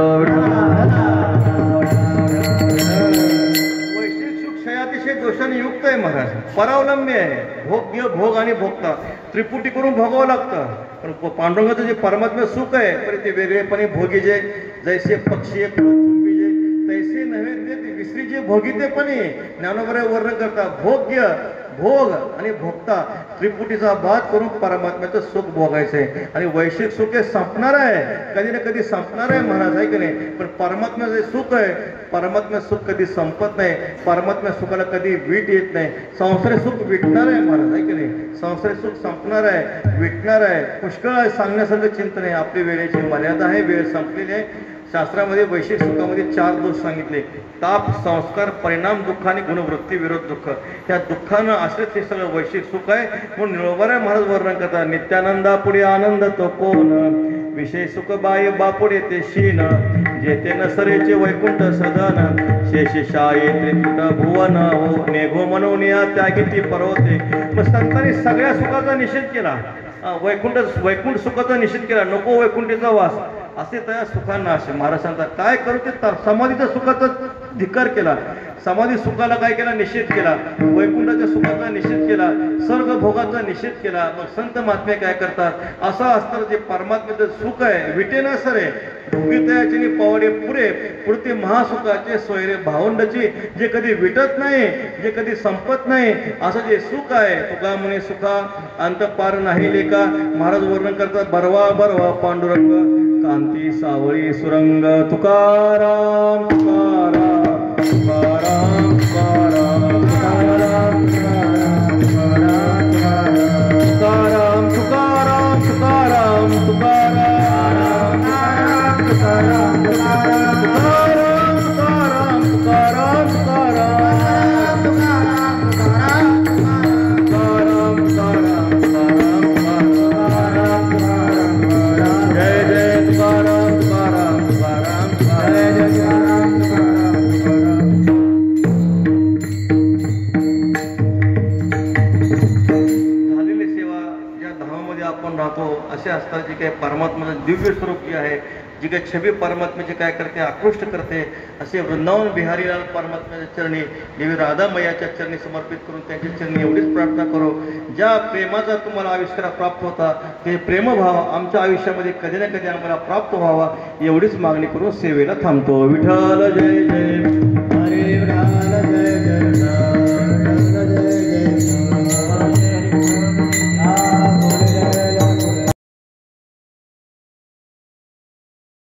वैश्विक सुख अतिशय दोषाने युक्त आहे महाराज, परावलंबी आहे. भोग्य, भोग आणि भोगता त्रिपुटी करून भोगावं लागतं. पण पांडुरंगाचं जे परमात्मा सुख आहे पण ते वेगळेपणे भोगी जे जैसे पक्षी चुंबी जे तैसे नव्हे ते विसरी जे भोगितेपणे ज्ञानोबरे वर्णन करतात. भोग्य, भोग आणि भोगता त्रिपुटीचा बाद करून परमात्म्याचं सुख भोगायचं आहे. आणि वैश्विक सुख हे संपणार आहे, कधी ना कधी संपणार आहे महाराज, आहे की नाही. पण परमात्म्याचं जे सुख आहे, परमात्मा सुख कधी संपत नाही. परमात्म्या सुखाला कधी वीट येत नाही. संसारी सुख विटणार आहे महाराज, आहे की नाही. संसारी सुख संपणार आहे, विटणार आहे. पुष्कळ आहे सांगण्यासारखं चिंतन आहे. आपली वेळेची मर्यादा आहे, वेळ संपलेली आहे. शास्त्रामध्ये वैश्विक सुखामध्ये 4 दोष सांगितले: ताप, संस्कार, परिणाम, दुःख आणि गुणवृत्ती विरोध दुःख. ह्या दुःखानं आश्रित हे सगळं वैश्विक सुख आहे. म्हणून निळोबाराय महाराज वर्णन करतात: नित्यानंदा पुढे आनंद तो कोण, विषय सुख बाय बापुडे ते शीन, जेते न सरेचे वैकुंठ सदन, शेषशाये त्रिकुट भुवन हो, नेघो मनोनिया त्यागिती पर्वते. मग संतांनी सगळ्या सुखाचा निषेध केला. वैकुंठ सुखाचा निषेध केला, नको वैकुंठीचा वास असे त्या सुखांना असे. महाराज सांगतात काय करू ते समाधीच्या सुखाचा धिक्कार केला. समाधी सुखाला काय केला? निषेध केला. वैकुंठाच्या सुखाचा निषेध केला. स्वर्ग भोगाचा निषेध केला. मग संत महात्मे काय करतात? असं असतं जे परमात्म्याचं सुख आहे विटेना सरे, भोगितयाची पवडे पुरे पुरते महासुखाचे सोयरे भावंडाची, जे कधी विटत नाही, जे कधी संपत नाही, असं जे सुख आहे. तुका म्हणे सुखा अंत पार नाही लेखा. महाराज वर्णन करतात: बरवा बरवा पांडुरंग, कांती सावळी सुरंग. तुकाराम तुकाराम तुकाराम तुकाराम तुकाराम तुकाराम तुकाराम तुकाराम तुकाराम तुकाराम तुकाराम तुकाराम असे असतात जे काही परमात्म्याचं दिव्य स्वरूप जे आहे, जी काही छबी परमात्म्याची काय करते, आकृष्ट करते. असे वृंदावन बिहारीलाल परमात्म्याच्या चरणी, देवी राधामयाच्या चरणी समर्पित करून त्यांच्या चरणी एवढीच प्रार्थना करो, ज्या प्रेमाचा तुम्हाला आविष्कार प्राप्त होता ते प्रेमभाव आमच्या आयुष्यामध्ये कधी ना कधी आम्हाला प्राप्त व्हावा, एवढीच मागणी करून सेवेला थांबतो. विठ्ठल जय जय.